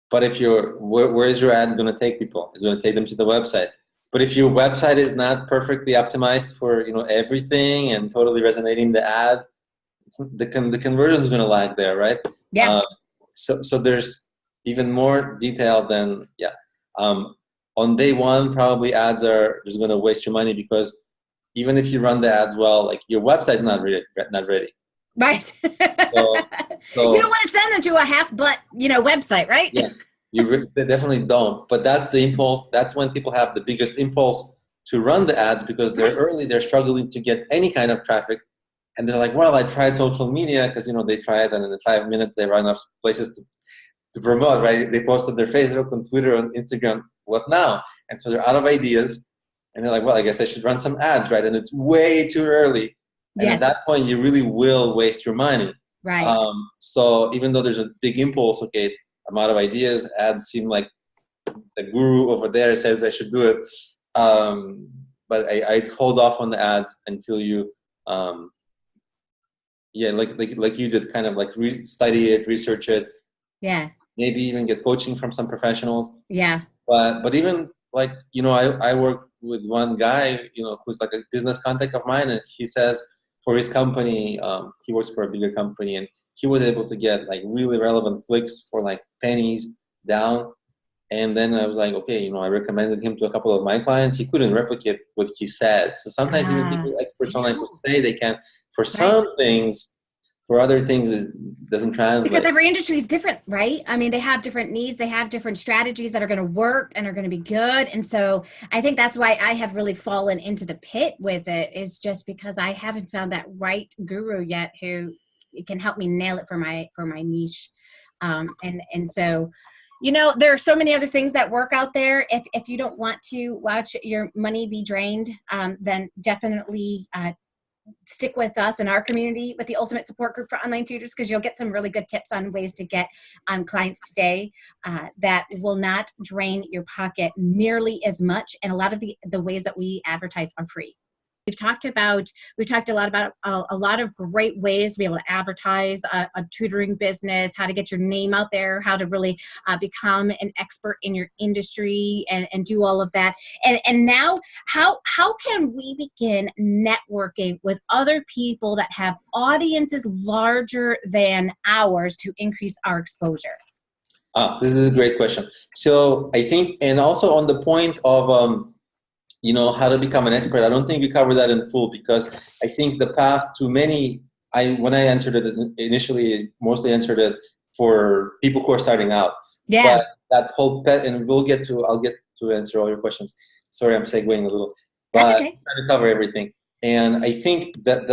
but if where is your ad going to take people? It's going to take them to the website. But if your website is not perfectly optimized for, everything and totally resonating the ad, the conversion is going to lag there, right? Yeah. So there's even more detail than, on day one, probably ads are just going to waste your money, because even if you run the ads well, like your website's not ready. Right. So you don't want to send them to a half-butt, website, right? Yeah, they definitely don't. But that's the impulse. That's when people have the biggest impulse to run the ads, because they're early, they're struggling to get any kind of traffic. And they're like, well, I tried social media, because, they try it, and in 5 minutes they run out of places to promote, right? They posted their Facebook and Twitter and Instagram. What now? And so they're out of ideas, and they're like, well, I guess I should run some ads, right? And it's way too early. And at that point, you really will waste your money. Right. So even though there's a big impulse, okay, I'm out of ideas, ads seem like the guru over there says I should do it. But I'd hold off on the ads until you, like you did, kind of like study it, research it. Yeah. Maybe even get coaching from some professionals. Yeah. But even like, I work with one guy, who's like a business contact of mine, and he says for his company, he works for a bigger company, and he was able to get like really relevant clicks for like pennies down. And then I was like, okay, I recommended him to a couple of my clients. He couldn't replicate what he said. So sometimes even people, experts online, will say they can. For some things, for other things, it doesn't translate. Because every industry is different, right? I mean, they have different needs. They have different strategies that are going to work and are going to be good. And so I think that's why I have really fallen into the pit with it, is just because I haven't found that right guru yet who can help me nail it for my niche. And so, there are so many other things that work out there. If you don't want to watch your money be drained, then definitely stick with us in our community with the Ultimate Support Group for Online Tutors, because you'll get some really good tips on ways to get clients today that will not drain your pocket nearly as much. And a lot of the ways that we advertise are free. We talked a lot about a lot of great ways to be able to advertise a tutoring business, how to get your name out there, how to really become an expert in your industry and do all of that. And now, how can we begin networking with other people that have audiences larger than ours to increase our exposure? This is a great question. So I think, and also on the point of, how to become an expert, I don't think we covered that in full, because I think the path to many, when I answered it initially, mostly answered it for people who are starting out. Yeah. But that whole and I'll get to answer all your questions. Sorry, I'm segueing a little, but That's okay. I'm trying to cover everything. And I think that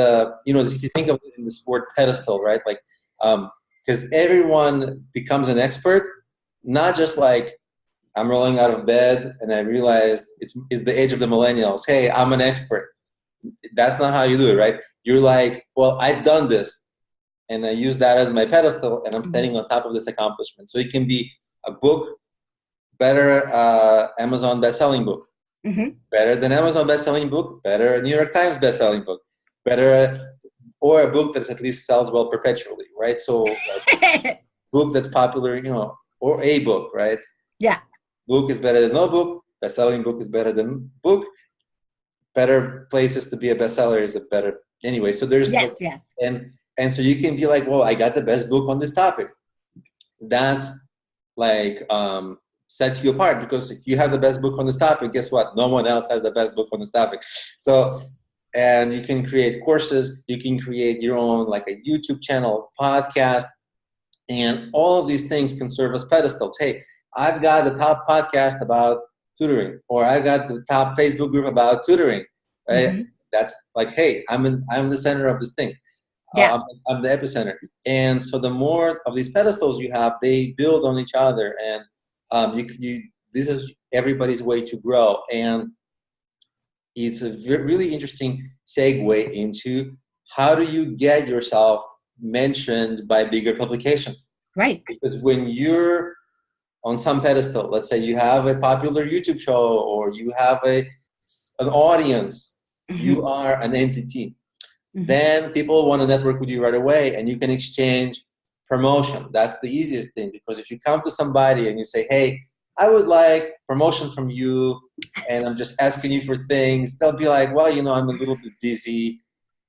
if you think of it in this word pedestal, right? Like, because everyone becomes an expert, not just like I'm rolling out of bed and I realized it's the age of the millennials. Hey, I'm an expert. That's not how you do it, right? You're like, well, I've done this, and I use that as my pedestal, and I'm standing on top of this accomplishment. So it can be a book, better Amazon best-selling book, better than Amazon best-selling book, better New York Times best-selling book, better, or a book that at least sells well perpetually, right? So like, book that's popular, or a book, right? Yeah. Book is better than no book. Best-selling book is better than book. Better places to be a bestseller is a better anyway. So there's yes. And so you can be like, well, I got the best book on this topic. That's like sets you apart, because if you have the best book on this topic, guess what? No one else has the best book on this topic. So, and you can create courses, you can create your own like a YouTube channel, podcast, and all of these things can serve as pedestals. Hey, I've got the top podcast about tutoring, or I got the top Facebook group about tutoring, right? That's like, hey, I'm the center of this thing. Yeah. I'm the epicenter. And so the more of these pedestals you have, they build on each other, and this is everybody's way to grow. And it's a really interesting segue into how do you get yourself mentioned by bigger publications? Right. Because when you're on some pedestal, let's say you have a popular YouTube show, or you have an audience, you are an entity. Then people want to network with you right away, and you can exchange promotion. That's the easiest thing, because if you come to somebody and you say, hey, I would like promotion from you, and I'm just asking you for things, they'll be like, well, I'm a little bit busy.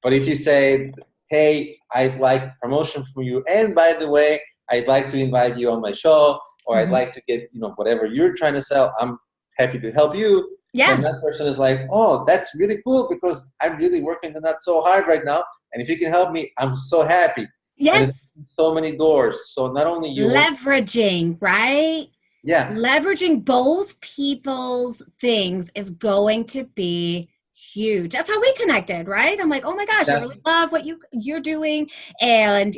But if you say, hey, I'd like promotion from you, and by the way, I'd like to invite you on my show, or I'd like to get, whatever you're trying to sell, I'm happy to help you. Yeah. And that person is like, oh, that's really cool, because I'm really working on that so hard right now. And if you can help me, I'm so happy. Yes. And so many doors. So not only you leveraging, right? Yeah. Leveraging both people's things is going to be huge. That's how we connected, right? I'm like, oh my gosh, I really love what you're doing. And,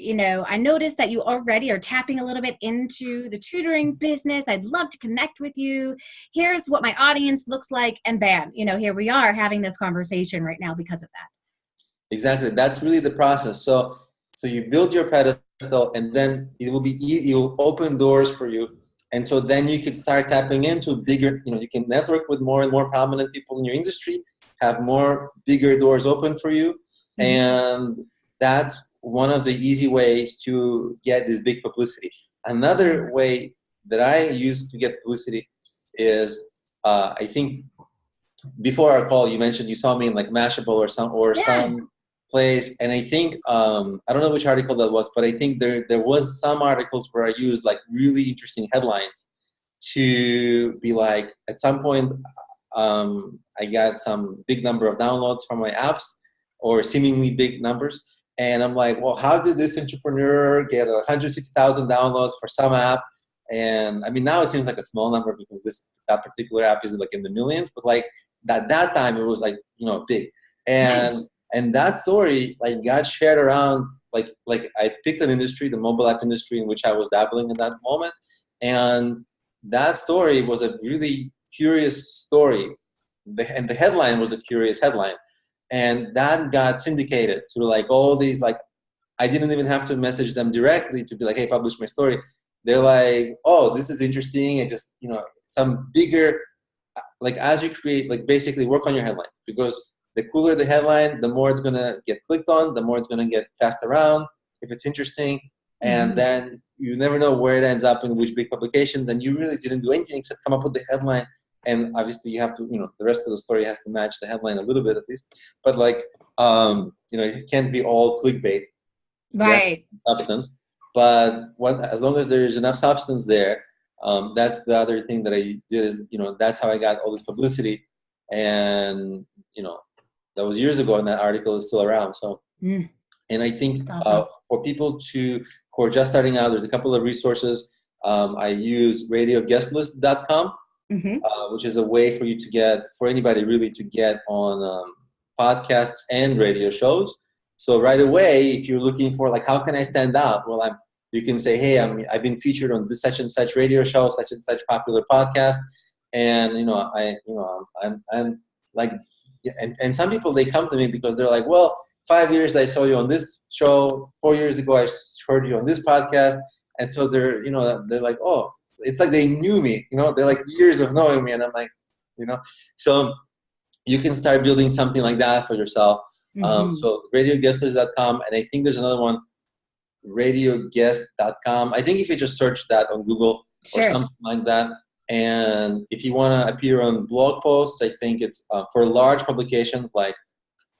I noticed that you already are tapping a little bit into the tutoring business. I'd love to connect with you. Here's what my audience looks like. And bam, here we are having this conversation right now because of that. Exactly. That's really the process. So you build your pedestal, and then it will open doors for you. And so then you can start tapping into bigger, you can network with more and more prominent people in your industry, have bigger doors open for you. And that's one of the easy ways to get this big publicity. Another way that I use to get publicity is, I think before our call, you mentioned you saw me in like Mashable or some place. And I think, I don't know which article that was, but I think there was some articles where I used like really interesting headlines to be like, at some point, I got some big number of downloads from my apps, or seemingly big numbers. And I'm like, well, how did this entrepreneur get 150,000 downloads for some app? And I mean, now it seems like a small number, because that particular app is like in the millions, but like that time it was like, big. And that story like got shared around, like I picked an industry, the mobile app industry, in which I was dabbling in that moment. And that story was a really curious story. And the headline was a curious headline. And that got syndicated to like all these, like, I didn't even have to message them directly to be like, hey, publish my story. They're like, oh, this is interesting. And just, some bigger, like, as you create, like, basically work on your headlines, because the cooler the headline, the more it's going to get clicked on, the more it's going to get passed around if it's interesting. And then you never know where it ends up in which big publications, and you really didn't do anything except come up with the headline. And obviously you have to, the rest of the story has to match the headline a little bit at least. But like, it can't be all clickbait. Right. Substance. But as long as there's enough substance there, that's the other thing that I did is, that's how I got all this publicity. And, that was years ago, and that article is still around. So, and I think awesome. For people who are just starting out, there's a couple of resources. I use radioguestlist.com, which is a way for you for anybody really to get on podcasts and radio shows. So right away, if you're looking for like, how can I stand out? Well, you can say, hey, I've been featured on this such and such radio show, such and such popular podcast, and I'm like, and some people, they come to me because they're like, well, 5 years I saw you on this show, 4 years ago I heard you on this podcast, and so they're like, oh, it's like they knew me, they're like years of knowing me, and I'm like, so you can start building something like that for yourself. So radioguestlist.com, and I think there's another one, radioguest.com. I think if you just search that on Google or something like that, and if you want to appear on blog posts, I think it's for large publications like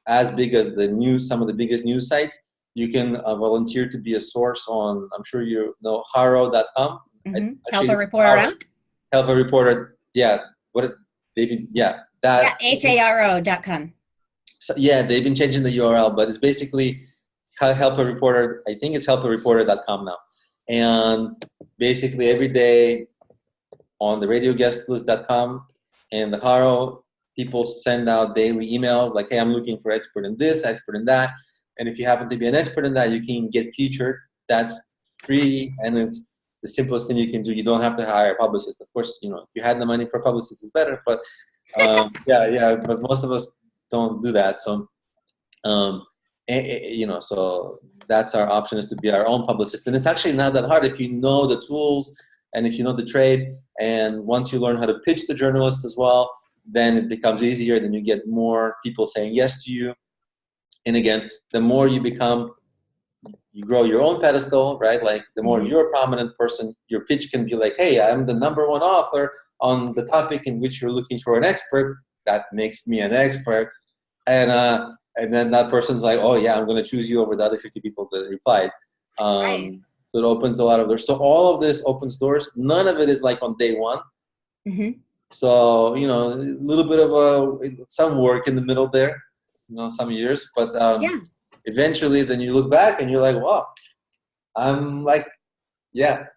as big as some of the biggest news sites, you can volunteer to be a source on, I'm sure you know, haro.com. Help a reporter out. Help a reporter. Yeah. haro.com. So, yeah, they've been changing the URL, but it's basically help a reporter. I think it's helpareporter.com now. And basically every day on the radioguestlist.com and the Haro, people send out daily emails like, hey, I'm looking for expert in this, expert in that. And if you happen to be an expert in that, you can get featured. That's free, and it's the simplest thing you can do. You don't have to hire a publicist. Of course, if you had the money for a publicist, it's better. But but most of us don't do that. So, so that's our option, is to be our own publicist. And it's actually not that hard if you know the tools and if you know the trade. And once you learn how to pitch the journalist as well, then it becomes easier. Then you get more people saying yes to you. And again, the more you become, you grow your own pedestal, right? Like the more you're a prominent person, your pitch can be like, hey, I'm the #1 author on the topic in which you're looking for an expert. That makes me an expert. And then that person's like, oh yeah, I'm going to choose you over the other 50 people that replied. Right. So it opens a lot of doors. So all of this opens doors. None of it is like on day one. So, a little bit of some work in the middle there, some years, but eventually then you look back and you're like, wow, I'm like, I'm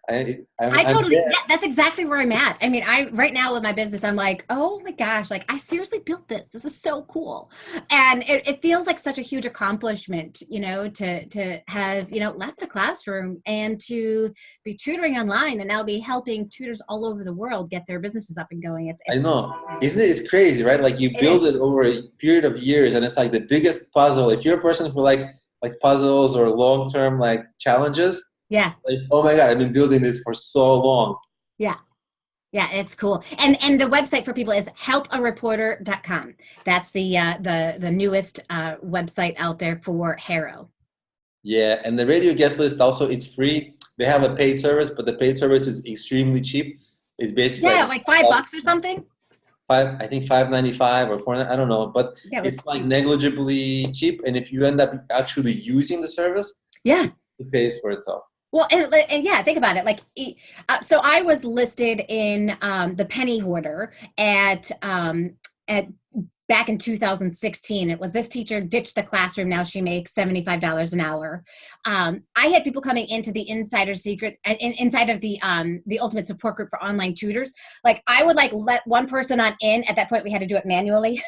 totally, there. that's exactly where I'm at. I mean, right now with my business, I'm like, oh my gosh, like I seriously built this. This is so cool. And it feels like such a huge accomplishment, to have, left the classroom and to be tutoring online and now be helping tutors all over the world get their businesses up and going. I know. Isn't it? It's crazy, right? Like you build it over a period of years, and it's like the biggest puzzle. If you're a person who likes like puzzles or long-term like challenges, yeah. Like, oh my God, I've been building this for so long. Yeah. Yeah, it's cool. And the website for people is helpareporter.com. That's the newest website out there for Haro. Yeah, and the radio guest list also, it's free. They have a paid service, but the paid service is extremely cheap. It's basically like $5 or something. I think $5.95 or $4. I don't know, but it's like negligibly cheap. And if you end up actually using the service, it pays for itself. Well, and yeah, think about it. Like, so I was listed in the Penny Hoarder at back in 2016. It was this teacher ditched the classroom. Now she makes $75 an hour. I had people coming into the inside of the ultimate support group for online tutors. Like I would let one person in. At that point, we had to do it manually.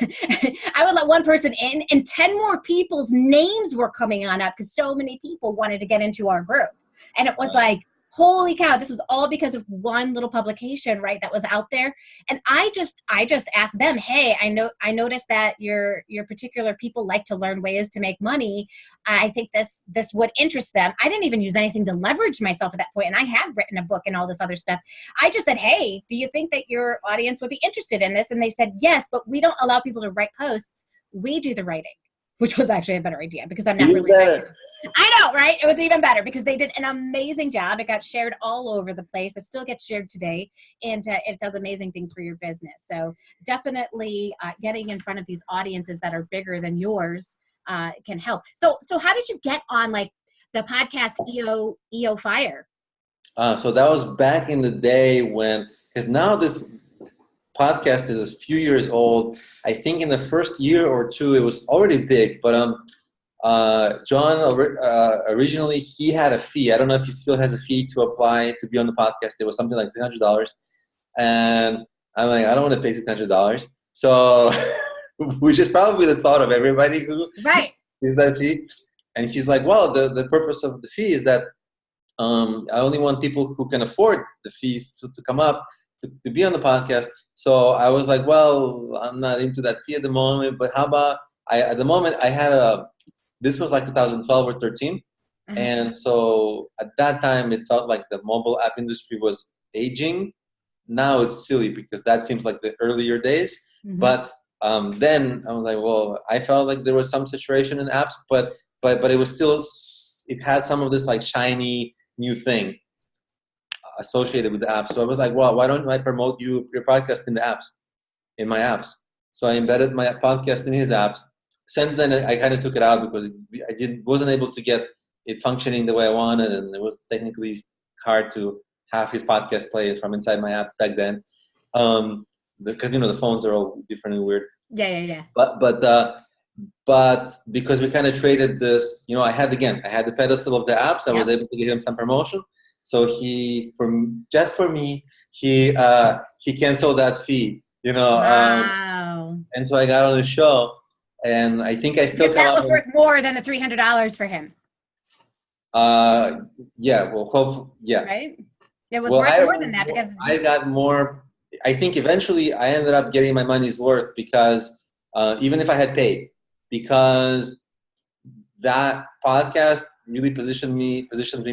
I would let one person in, and 10 more people's names were coming on up because so many people wanted to get into our group. And it was like, holy cow, this was all because of one little publication, right, that was out there. And I just asked them, hey, I noticed that your particular people like to learn ways to make money. I think this would interest them. I didn't even use anything to leverage myself at that point, and I had written a book and all this other stuff. I just said, hey, do you think that your audience would be interested in this? And they said, yes, but we don't allow people to write posts. We do the writing, which was actually a better idea because I'm not really writing. I know, right? It was even better because they did an amazing job. It got shared all over the place. It still gets shared today, and it does amazing things for your business. So definitely getting in front of these audiences that are bigger than yours can help. So how did you get on like the podcast EO Fire? So that was back in the day when, because now this podcast is a few years old. I think in the first year or two, it was already big, but John originally, he had a fee. I don't know if he still has a fee to apply to be on the podcast. It was something like $600, and I'm like, I don't want to pay $600. So which is probably the thought of everybody who Right. is that fee. And he's like, well, the purpose of the fee is that I only want people who can afford the fees to come up to be on the podcast. So I was like, well, I'm not into that fee at the moment, but how about at the moment I had this was like 2012 or 13. And so at that time, it felt like the mobile app industry was aging. Now it's silly because that seems like the earlier days. But then I was like, well, I felt like there was some saturation in apps, but it was still, it had some of this like shiny new thing associated with the app. So I was like, well, why don't I promote your podcast in the apps, in my apps? So I embedded my podcast in his apps. Since then, I kind of took it out because wasn't able to get it functioning the way I wanted, and it was technically hard to have his podcast play from inside my app back then, because the phones are all different and weird. Yeah. But because we kind of traded this, I had the pedestal of the apps. I was able to give him some promotion. So just for me, he canceled that fee. Wow. And so I got on the show, and I think I still that was worth more than the $300 for him. Yeah. Well, hopefully, yeah. Right. It was worth more than that because I got more. I think eventually I ended up getting my money's worth because even if I had paid, because that podcast really positioned me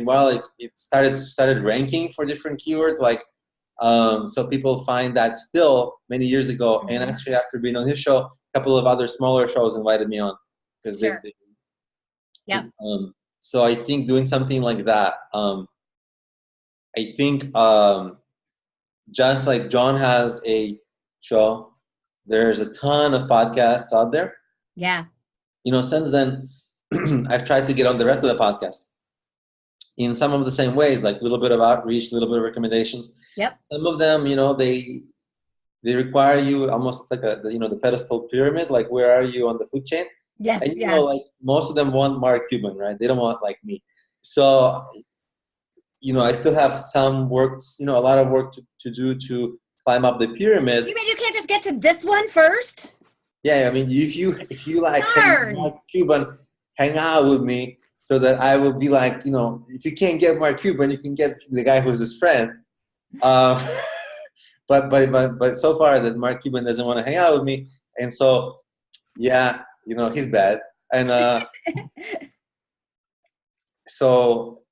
well. It started ranking for different keywords, like so people find that still many years ago. And actually, after being on his show, a couple of other smaller shows invited me on because sure. So I think doing something like that, I think just like John has a show, there's a ton of podcasts out there. Yeah. Since then, I've tried to get on the rest of the podcasts in some of the same ways, like a little bit of outreach, a little bit of recommendations. Yep. Some of them, they require you almost like the pedestal pyramid, like where are you on the food chain? Yes. And like most of them want Mark Cuban, right? They don't want like me. So, I still have some work, a lot of work to do to climb up the pyramid. You mean you can't just get to this one first? Yeah, I mean, if you like Mark Cuban, hang out with me so that I will be like, if you can't get Mark Cuban, you can get the guy who's his friend. But so far that Mark Cuban doesn't want to hang out with me, and so yeah, he's bad, and so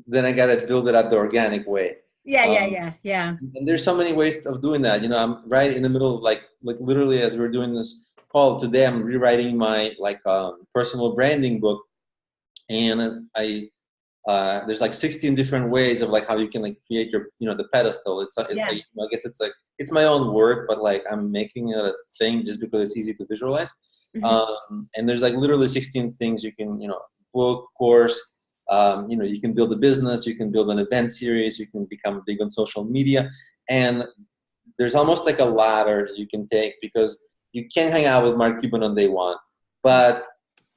then I gotta build it up the organic way. Yeah. And there's so many ways of doing that. I'm right in the middle of like literally as we're doing this call today, I'm rewriting my personal branding book, and there's like 16 different ways of like how you can like create your the pedestal. I guess it's my own word, but like I'm making it a thing just because it's easy to visualize. And there's like literally 16 things you can book, course. You can build a business, you can build an event series, you can become big on social media, and there's almost like a ladder you can take because you can't hang out with Mark Cuban on day one, but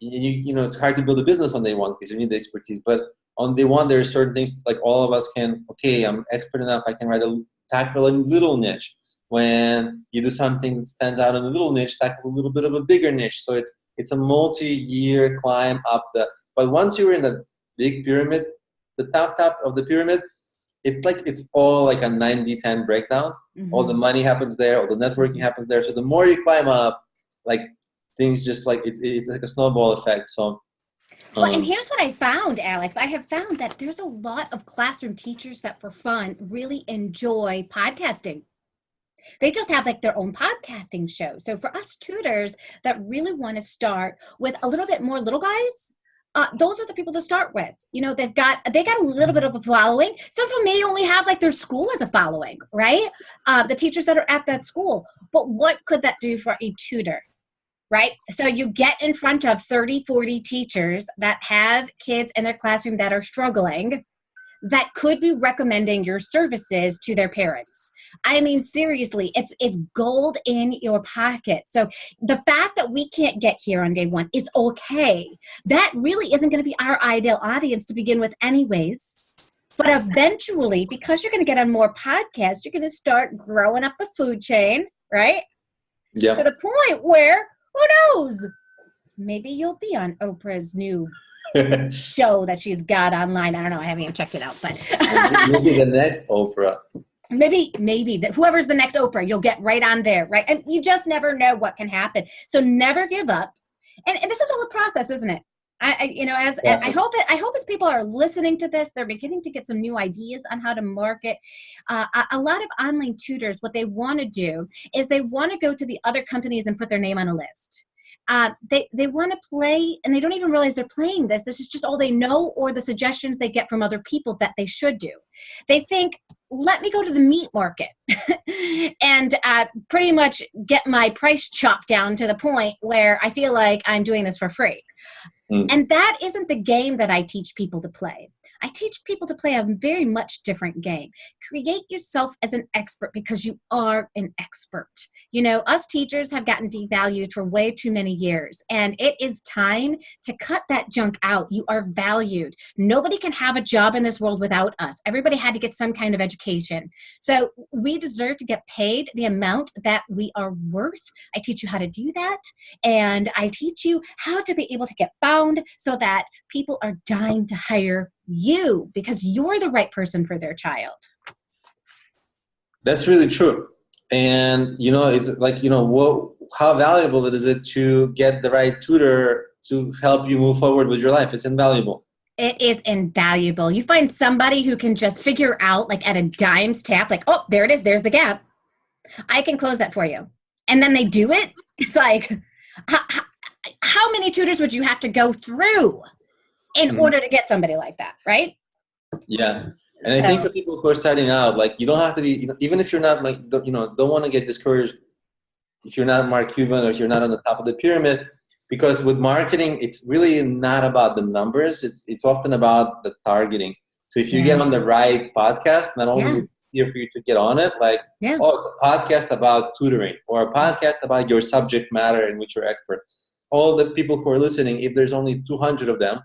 it's hard to build a business on day one because you need the expertise. But on day one, there are certain things like all of us can. Okay, I'm expert enough. I can tackle a little niche. When you do something that stands out in a little niche, tackle a little bit of a bigger niche. So it's a multi-year climb up But once you're in the big pyramid, the top of the pyramid, it's all like a 90-10 breakdown. All the money happens there, all the networking happens there. So the more you climb up, like things just like it's like a snowball effect. So well, and here's what I found, Alex. I have found that there's a lot of classroom teachers that for fun really enjoy podcasting. They just have like their own podcasting show. So for us tutors that really want to start with a little bit more little guys, those are the people to start with. They got a little bit of a following. Some of them may only have like their school as a following, right? The teachers that are at that school. But what could that do for a tutor, right? So you get in front of 30, 40 teachers that have kids in their classroom that are struggling, that could be recommending your services to their parents. I mean, seriously, it's gold in your pocket. So the fact that we can't get here on day one is okay. That really isn't going to be our ideal audience to begin with anyways. But eventually, because you're going to get on more podcasts, you're going to start growing up the food chain, right? Yeah. To the point where Who knows? Maybe you'll be on Oprah's new show that she's got online. I don't know. I haven't even checked it out, but You'll be the next Oprah. Maybe that whoever's the next Oprah, you'll get right on there, right? And you just never know what can happen. So never give up. And this is all a process, isn't it? I hope as people are listening to this, they're beginning to get some new ideas on how to market. A lot of online tutors, what they want to do is they want to go to the other companies and put their name on a list. They want to play, and they don't even realize they're playing this. This is just all they know, or the suggestions they get from other people that they should do. They think, let me go to the meat market and pretty much get my price chopped down to the point where I feel like I'm doing this for free. And that isn't the game that I teach people to play. I teach people to play a very much different game. Create yourself as an expert because you are an expert. You know, us teachers have gotten devalued for way too many years, and it is time to cut that junk out. You are valued. Nobody can have a job in this world without us. Everybody had to get some kind of education. So we deserve to get paid the amount that we are worth. I teach you how to do that, and I teach you how to be able to get found so that people are dying to hire you because you're the right person for their child. That's really true. And, you know, it's like, you know, how valuable is it to get the right tutor to help you move forward with your life? It's invaluable. It is invaluable. You find somebody who can just figure out, like at a dime's tap, like, oh, there it is. There's the gap. I can close that for you. And then they do it. It's like, how many tutors would you have to go through in order to get somebody like that, right? Yeah. And I think for people who are starting out, like, you don't have to be, you know, even if you're not like, you know, don't want to get discouraged if you're not Mark Cuban or if you're not on the top of the pyramid, because with marketing, it's really not about the numbers. It's often about the targeting. So if you get on the right podcast, not only is it easier for you to get on it, like, oh, it's a podcast about tutoring or a podcast about your subject matter in which you're expert. All the people who are listening, if there's only 200 of them,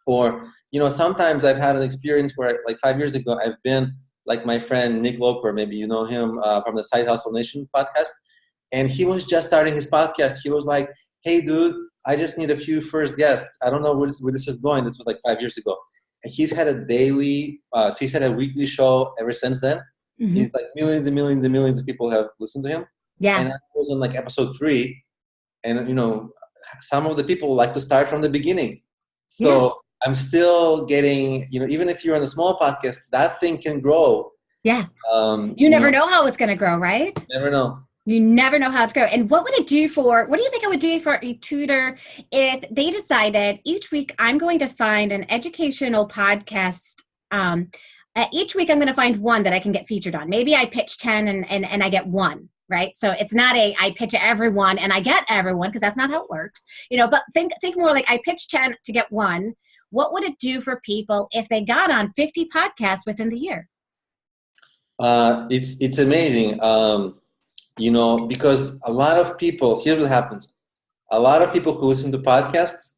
or, you know, sometimes I've had an experience where, like 5 years ago, I've been like my friend Nick Loper, maybe you know him from the Side Hustle Nation podcast, and he was just starting his podcast. He was like, hey, dude, I just need a few first guests. I don't know where this is going. This was like 5 years ago. And he's had a he's had a weekly show ever since then. He's like millions and millions and millions of people have listened to him. Yeah. And I was on like episode 3. And, you know, some of the people like to start from the beginning. So I'm still getting, you know, even if you're on a small podcast, that thing can grow. Yeah. You never know how it's going to grow, right? Never know. You never know how it's going. And what do you think it would do for a tutor if they decided each week I'm going to find an educational podcast. Each week I'm going to find one that I can get featured on. Maybe I pitch 10 and I get one. Right. So it's not I pitch everyone and I get everyone, because that's not how it works. You know, but think more like I pitch 10 to get one. What would it do for people if they got on 50 podcasts within the year? It's amazing. You know, because a lot of people, here's what happens. A lot of people who listen to podcasts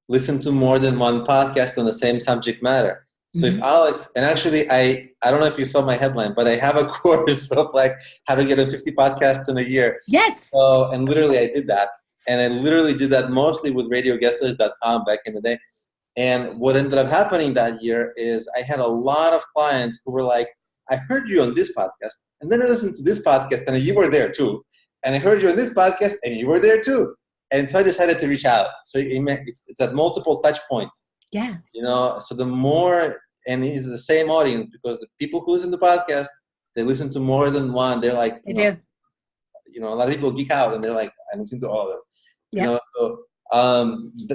listen to more than one podcast on the same subject matter. So if Alex, and actually I don't know if you saw my headline, but I have a course of like how to get on 50 podcasts in a year. Yes. So, and literally I did that. And I literally did that mostly with radioguestlist.com back in the day. And what ended up happening that year is I had a lot of clients who were like, I heard you on this podcast, and then I listened to this podcast, and you were there too. And I heard you on this podcast, and you were there too. And so I decided to reach out. So it's at multiple touch points. Yeah. You know, so the more, and it's the same audience, because the people who listen to podcasts, they listen to more than one. They're like, you know, a lot of people geek out and they're like, I listen to all of them. You know, so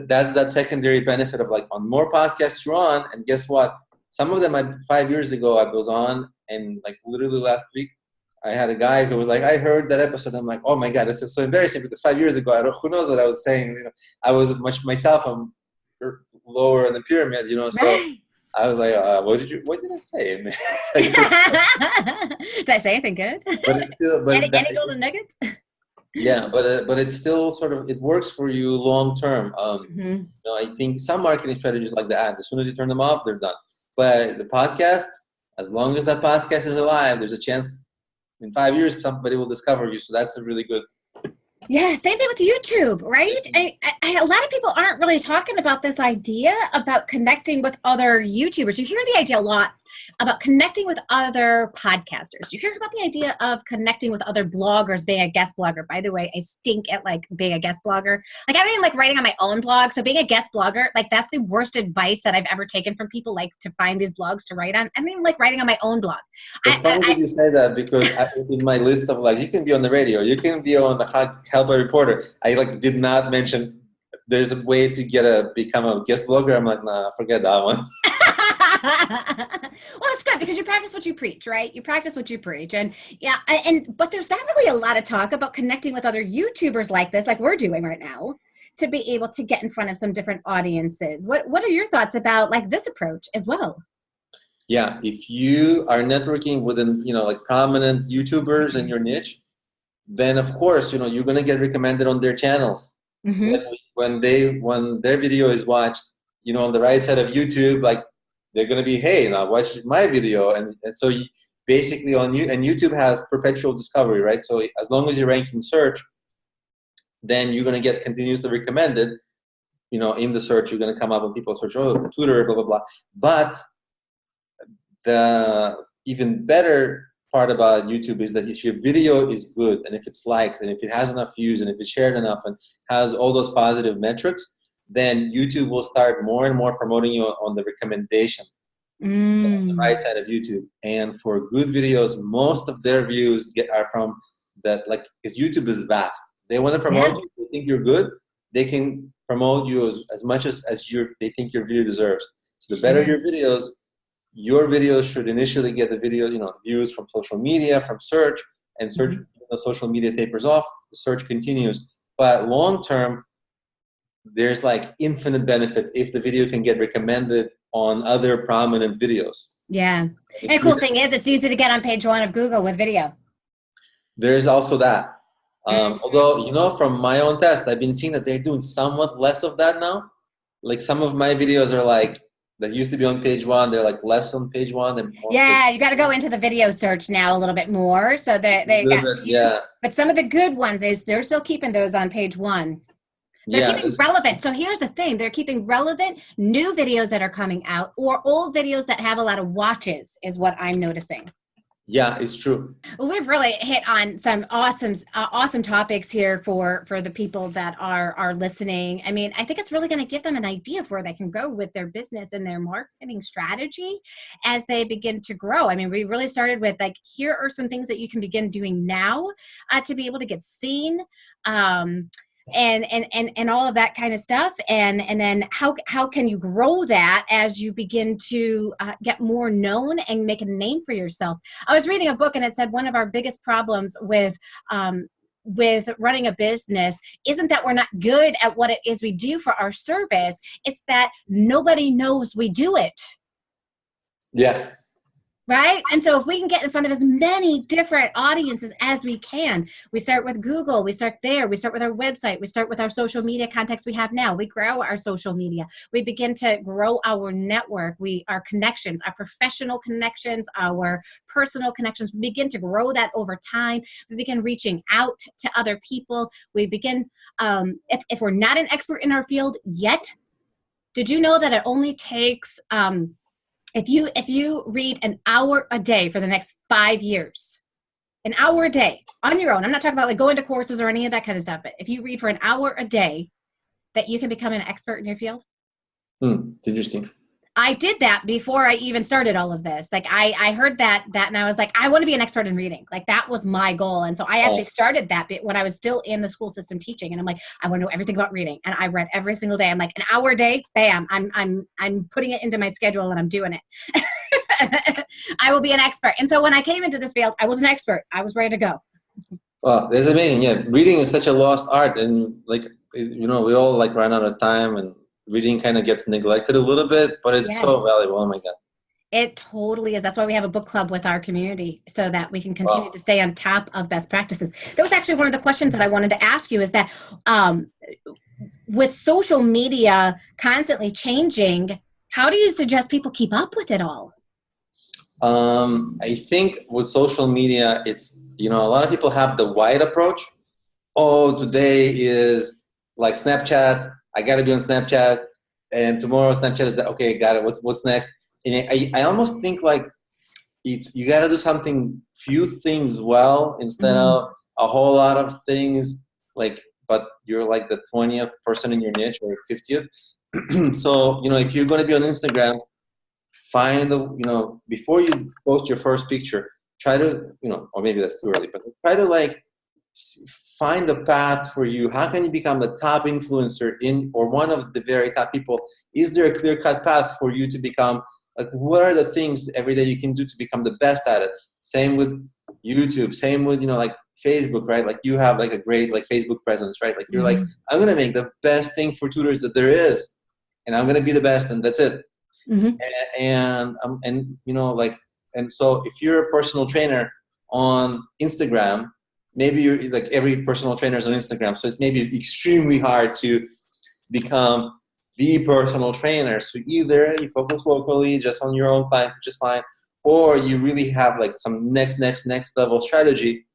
that's that secondary benefit of like on more podcasts you're on. And guess what? Some of them 5 years ago I was on, and like literally last week, I had a guy who was like, I heard that episode. I'm like, oh my God, this is so embarrassing, because 5 years ago, who knows what I was saying? You know, I was myself, I'm lower in the pyramid, you know, so I was like, what did I say? Did I say anything good? But it's still, any golden nuggets? Yeah, but it's still sort of, it works for you long term. You know, I think some marketing strategies like the ads, as soon as you turn them off, they're done. But the podcast, as long as that podcast is alive, there's a chance in 5 years somebody will discover you. So that's a really good. Yeah, same thing with YouTube, right? A lot of people aren't really talking about this idea about connecting with other YouTubers. You hear the idea a lot about connecting with other podcasters. You hear about the idea of connecting with other bloggers, being a guest blogger. By the way, I stink at like being a guest blogger. Like I don't even like writing on my own blog. So being a guest blogger, like that's the worst advice that I've ever taken from people, like to find these blogs to write on. I don't even like writing on my own blog. It's funny that you say that because in my list of like, you can be on the radio, you can be on the Cowboy Reporter. I like did not mention there's a way to become a guest blogger. I'm like, nah, forget that one. Well, it's good because you practice what you preach, right? You practice what you preach. And yeah, but there's not really a lot of talk about connecting with other YouTubers like this, like we're doing right now, to be able to get in front of some different audiences. What are your thoughts about like this approach as well? Yeah, if you are networking within, like prominent YouTubers in your niche, then of course, you're gonna get recommended on their channels. Mm-hmm. When their video is watched, on the right side of YouTube, like they're gonna be, hey, now watch my video, and so basically and YouTube has perpetual discovery, right? So as long as you rank in search, then you're gonna get continuously recommended. In the search, you're gonna come up when people search, oh, tutor, blah blah blah. But the even better part about YouTube is that if your video is good and if it's liked and if it has enough views and if it's shared enough and has all those positive metrics, then YouTube will start more and more promoting you on the recommendation on the right side of YouTube. And for good videos, most of their views are from that, like, because YouTube is vast. They want to promote you. They think you're good. They can promote you as much as they think your video deserves. So the better your videos should initially get the video, views from social media, from search, and search, social media tapers off, the search continues. But long term, there's like infinite benefit if the video can get recommended on other prominent videos. Yeah. And the cool thing is it's easy to get on page 1 of Google with video. There's also that. Although, from my own test, I've been seeing that they're doing somewhat less of that now. Like some of my videos are like, that used to be on page 1, they're like less on page 1. And you got to go into the video search now a little bit more. So but some of the good ones they're still keeping those on page 1. They're keeping relevant. So here's the thing. They're keeping relevant new videos that are coming out or old videos that have a lot of watches is what I'm noticing. Yeah, it's true. Well, we've really hit on some awesome topics here for the people that are listening. I mean, I think it's really going to give them an idea of where they can go with their business and their marketing strategy as they begin to grow. I mean, we really started with like, here are some things that you can begin doing now to be able to get seen. And all of that kind of stuff, and then how can you grow that as you begin to get more known and make a name for yourself? I was reading a book and it said one of our biggest problems with running a business isn't that we're not good at what it is we do for our service, it's that nobody knows we do it. Yeah. Right? And so if we can get in front of as many different audiences as we can, we start with Google, we start there, we start with our website, we start with our social media contacts we have now, we grow our social media, we begin to grow our network, our connections, our professional connections, our personal connections, we begin to grow that over time, we begin reaching out to other people, we begin, if we're not an expert in our field yet, did you know that it only takes, if you read an hour a day for the next 5 years, an hour a day on your own, I'm not talking about like going to courses or any of that kind of stuff, but if you read for an hour a day, that you can become an expert in your field. It's interesting. I did that before I even started all of this. Like I heard that and I was like, I want to be an expert in reading. Like that was my goal. And so I actually started that bit when I was still in the school system teaching. And I'm like, I want to know everything about reading. And I read every single day. I'm like, an hour a day, bam, I'm putting it into my schedule and I'm doing it. I will be an expert. And so when I came into this field, I was an expert. I was ready to go. Well, that's amazing. Yeah. Reading is such a lost art. And like, we all like run out of time and reading kind of gets neglected a little bit, but it's so valuable. Oh my God. It totally is. That's why we have a book club with our community so that we can continue to stay on top of best practices. That was actually one of the questions that I wanted to ask you is that with social media constantly changing, how do you suggest people keep up with it all? I think with social media, it's, a lot of people have the wide approach. oh, today is like Snapchat. I got to be on Snapchat. And tomorrow Snapchat is that, okay, got it. What's next? And I almost think like you got to do few things well instead of a whole lot of things like, but you're like the 20th person in your niche or 50th. So, if you're going to be on Instagram, find before you post your first picture, try to, or maybe that's too early, but try to like find the path for you. How can you become the top influencer or one of the very top people? Is there a clear-cut path for you to become, like, what are the things every day you can do to become the best at it? Same with YouTube, same with, like Facebook, right? Like you have like a great like Facebook presence, right? Like you're like, I'm going to make the best thing for tutors that there is, and I'm going to be the best, and that's it. And so if you're a personal trainer on Instagram, maybe you're like every personal trainer is on Instagram, so it may be extremely hard to become the personal trainer. So either you focus locally just on your own clients, which is fine, or you really have like some next level strategy.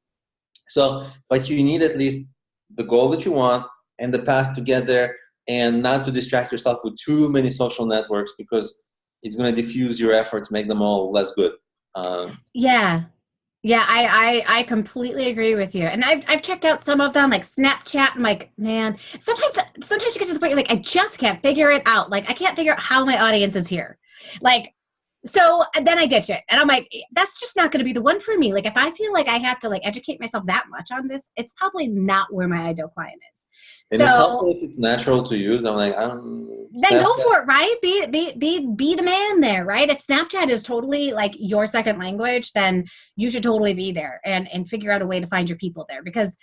So, but you need at least the goal that you want and the path to get there, and not to distract yourself with too many social networks, because it's going to diffuse your efforts, make them all less good. Yeah, I completely agree with you. And I've checked out some of them, like Snapchat. I'm like, man, sometimes you get to the point you're like, I just can't figure it out. Like, I can't figure out how my audience is here. Like, so then I ditch it. And I'm like, that's just not going to be the one for me. Like, if I feel like I have to like educate myself that much on this, it's probably not where my ideal client is. And it's helpful if it's natural to use. I'm like, then go for it, right? Be the man there, right? If Snapchat is totally like your second language, then you should totally be there and figure out a way to find your people there. Because,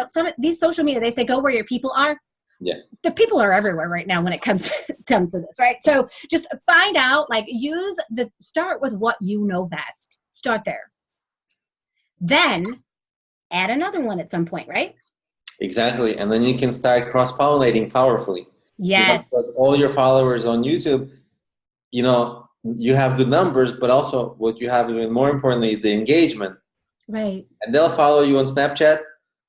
some of these social media, they say go where your people are. Yeah. The people are everywhere right now when it comes to this, right? So just find out, like, start with what you know best. Start there. Then add another one at some point, right? Exactly. And then you can start cross-pollinating powerfully. Yes. Because all your followers on YouTube, you have good numbers, but also what you have even more importantly is the engagement. Right. And they'll follow you on Snapchat,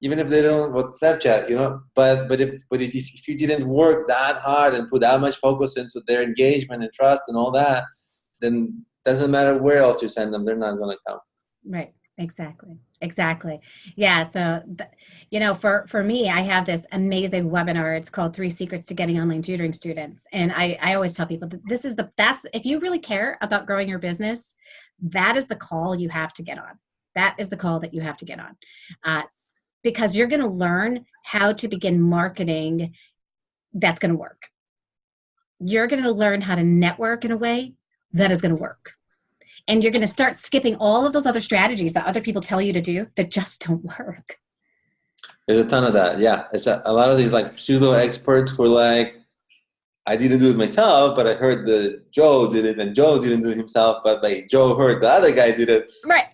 even if they don't want Snapchat, but if you didn't work that hard and put that much focus into their engagement and trust and all that, then doesn't matter where else you send them, they're not going to come. Right. Exactly. Yeah. So, for me, I have this amazing webinar. It's called 3 Secrets to Getting Online Tutoring Students. And I always tell people that if you really care about growing your business, that is the call you have to get on. That is the call that you have to get on. Because you're going to learn how to begin marketing that's going to work. You're going to learn how to network in a way that is going to work. And you're going to start skipping all of those other strategies that other people tell you to do that just don't work. There's a ton of that. Yeah. It's a lot of these like pseudo experts who are like, I didn't do it myself, but I heard that Joe did it, and Joe didn't do it himself, but like Joe heard the other guy did it. Right.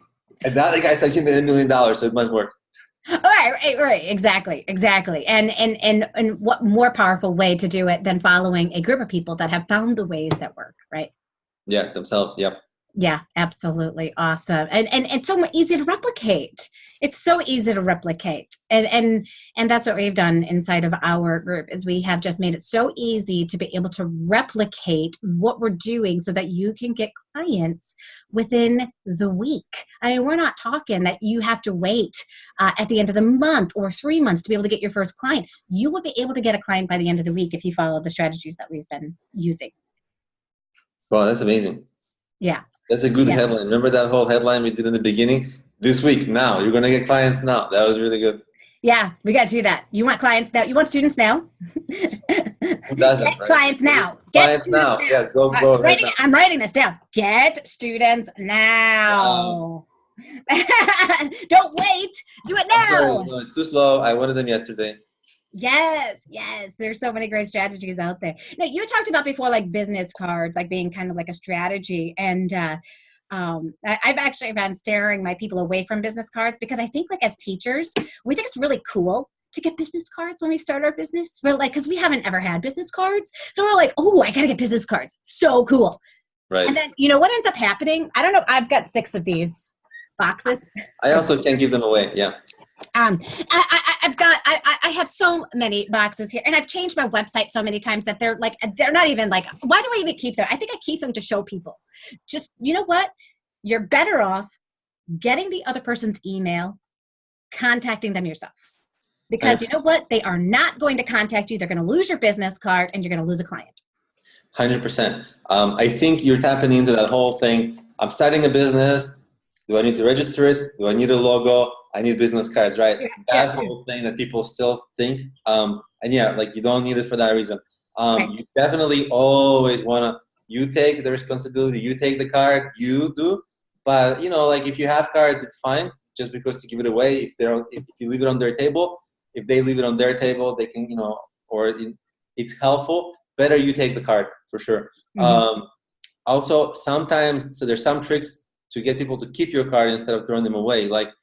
And the other guy said he made $1 million, so it must work. Right. Exactly. And what more powerful way to do it than following a group of people that have found the ways that work, right? Yeah, themselves. Yep. Yeah, absolutely. Awesome. And it's so easy to replicate. It's so easy to replicate. And that's what we've done inside of our group, is we have just made it so easy to be able to replicate what we're doing so that you can get clients within the week. I mean, we're not talking that you have to wait at the end of the month or 3 months to be able to get your first client. You will be able to get a client by the end of the week if you follow the strategies that we've been using. Wow, that's amazing. Yeah. That's a good headline. Remember that whole headline we did in the beginning? This week, now. You're going to get clients now. That was really good. Yeah, we got to do that. You want clients now? You want students now? Who doesn't, Get right? clients now. Clients now. Yes, go. I'm writing this down. Get students now. Don't wait. Do it now. Sorry, it's too slow. I wanted them yesterday. Yes. There's so many great strategies out there. Now, you talked about before, like business cards, like being kind of like a strategy. And I've actually been steering my people away from business cards, because I think, like, as teachers, we think it's really cool to get business cards when we start our business. We're like, because we haven't ever had business cards. So we're like, oh, I got to get business cards. So cool. Right. And then, what ends up happening? I don't know. I've got 6 of these boxes. I also can give them away. Yeah. I have so many boxes here, and I've changed my website so many times that they're not even like, why do I even keep them? I think I keep them to show people. Just, you know what? You're better off getting the other person's email, contacting them yourself. Because you know what? They are not going to contact you. They're going to lose your business card, and you're going to lose a client. 100%. I think you're tapping into that whole thing. I'm starting a business. Do I need to register it? Do I need a logo? I need business cards, right? That whole thing that people still think. And yeah, like you don't need it for that reason. You definitely always want to, you take the responsibility, you take the card, you do. But, you know, like if you have cards, it's fine. Just because to give it away, if you leave it on their table, if they leave it on their table, they can, you know, or it's helpful. Better you take the card for sure. Also, sometimes, so there's some tricks to get people to keep your card instead of throwing them away. Like,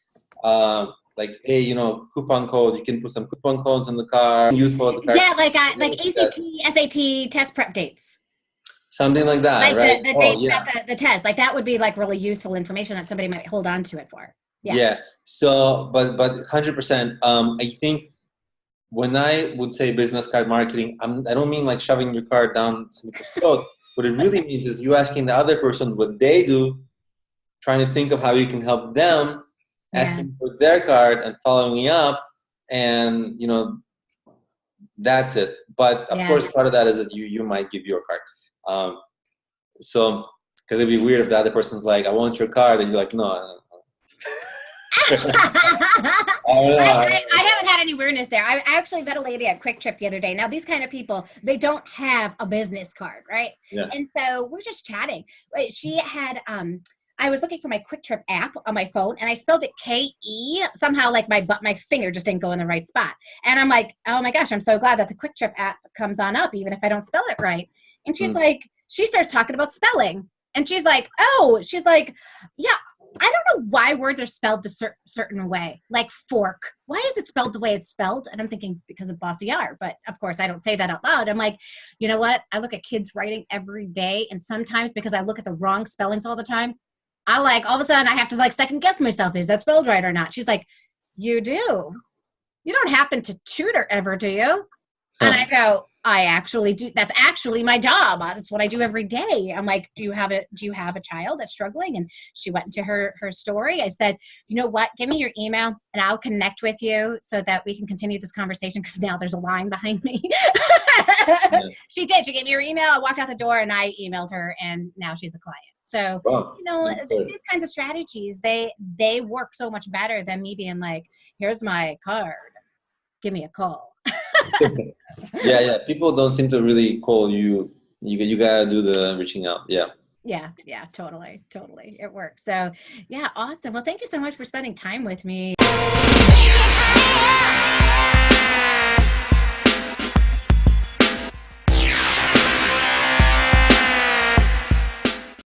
hey, you know, coupon code. You can put some coupon codes in the card. Useful at the card. Yeah, like ACT, SAT test prep dates. Something like that, like right? the dates that the test. Like that would be like really useful information that somebody might hold on to it for. Yeah. So, but 100%. I think when I would say business card marketing, I don't mean like shoving your card down somebody's throat. What it really means is you asking the other person what they do, trying to think of how you can help them, asking for their card and following up, and you know, that's it. But of course, part of that is that you might give your card. So, because it'd be weird if the other person's like, "I want your card," and you're like, "No." I haven't had any weirdness there. I actually met a lady at Quick Trip the other day. Now, these kind of people, they don't have a business card, right? Yeah. And so we're just chatting. She had, I was looking for my Quick Trip app on my phone, and I spelled it K-E. Somehow, like my finger just didn't go in the right spot. And I'm like, oh my gosh, I'm so glad that the Quick Trip app comes on up, even if I don't spell it right. And she's like, she starts talking about spelling. And she's like, yeah, I don't know why words are spelled a certain way, like fork. Why is it spelled the way it's spelled? And I'm thinking because of bossy R, but of course I don't say that out loud. I'm like, you know what? I look at kids writing every day, and sometimes because I look at the wrong spellings all the time, I like all of a sudden I have to like second guess myself. Is that spelled right or not? She's like, you do? You don't happen to tutor ever, do you? And I go, I actually do. That's actually my job. That's what I do every day. I'm like, do you have a child that's struggling? And she went into her story. I said, you know what? Give me your email and I'll connect with you so that we can continue this conversation, because now there's a line behind me. She did. She gave me her email. I walked out the door and I emailed her, and now she's a client. So, you know, these kinds of strategies, they work so much better than me being like, here's my card. Give me a call. Yeah. People don't seem to really call you. You gotta do the reaching out. Yeah, totally. It works. So yeah, awesome. Well, thank you so much for spending time with me.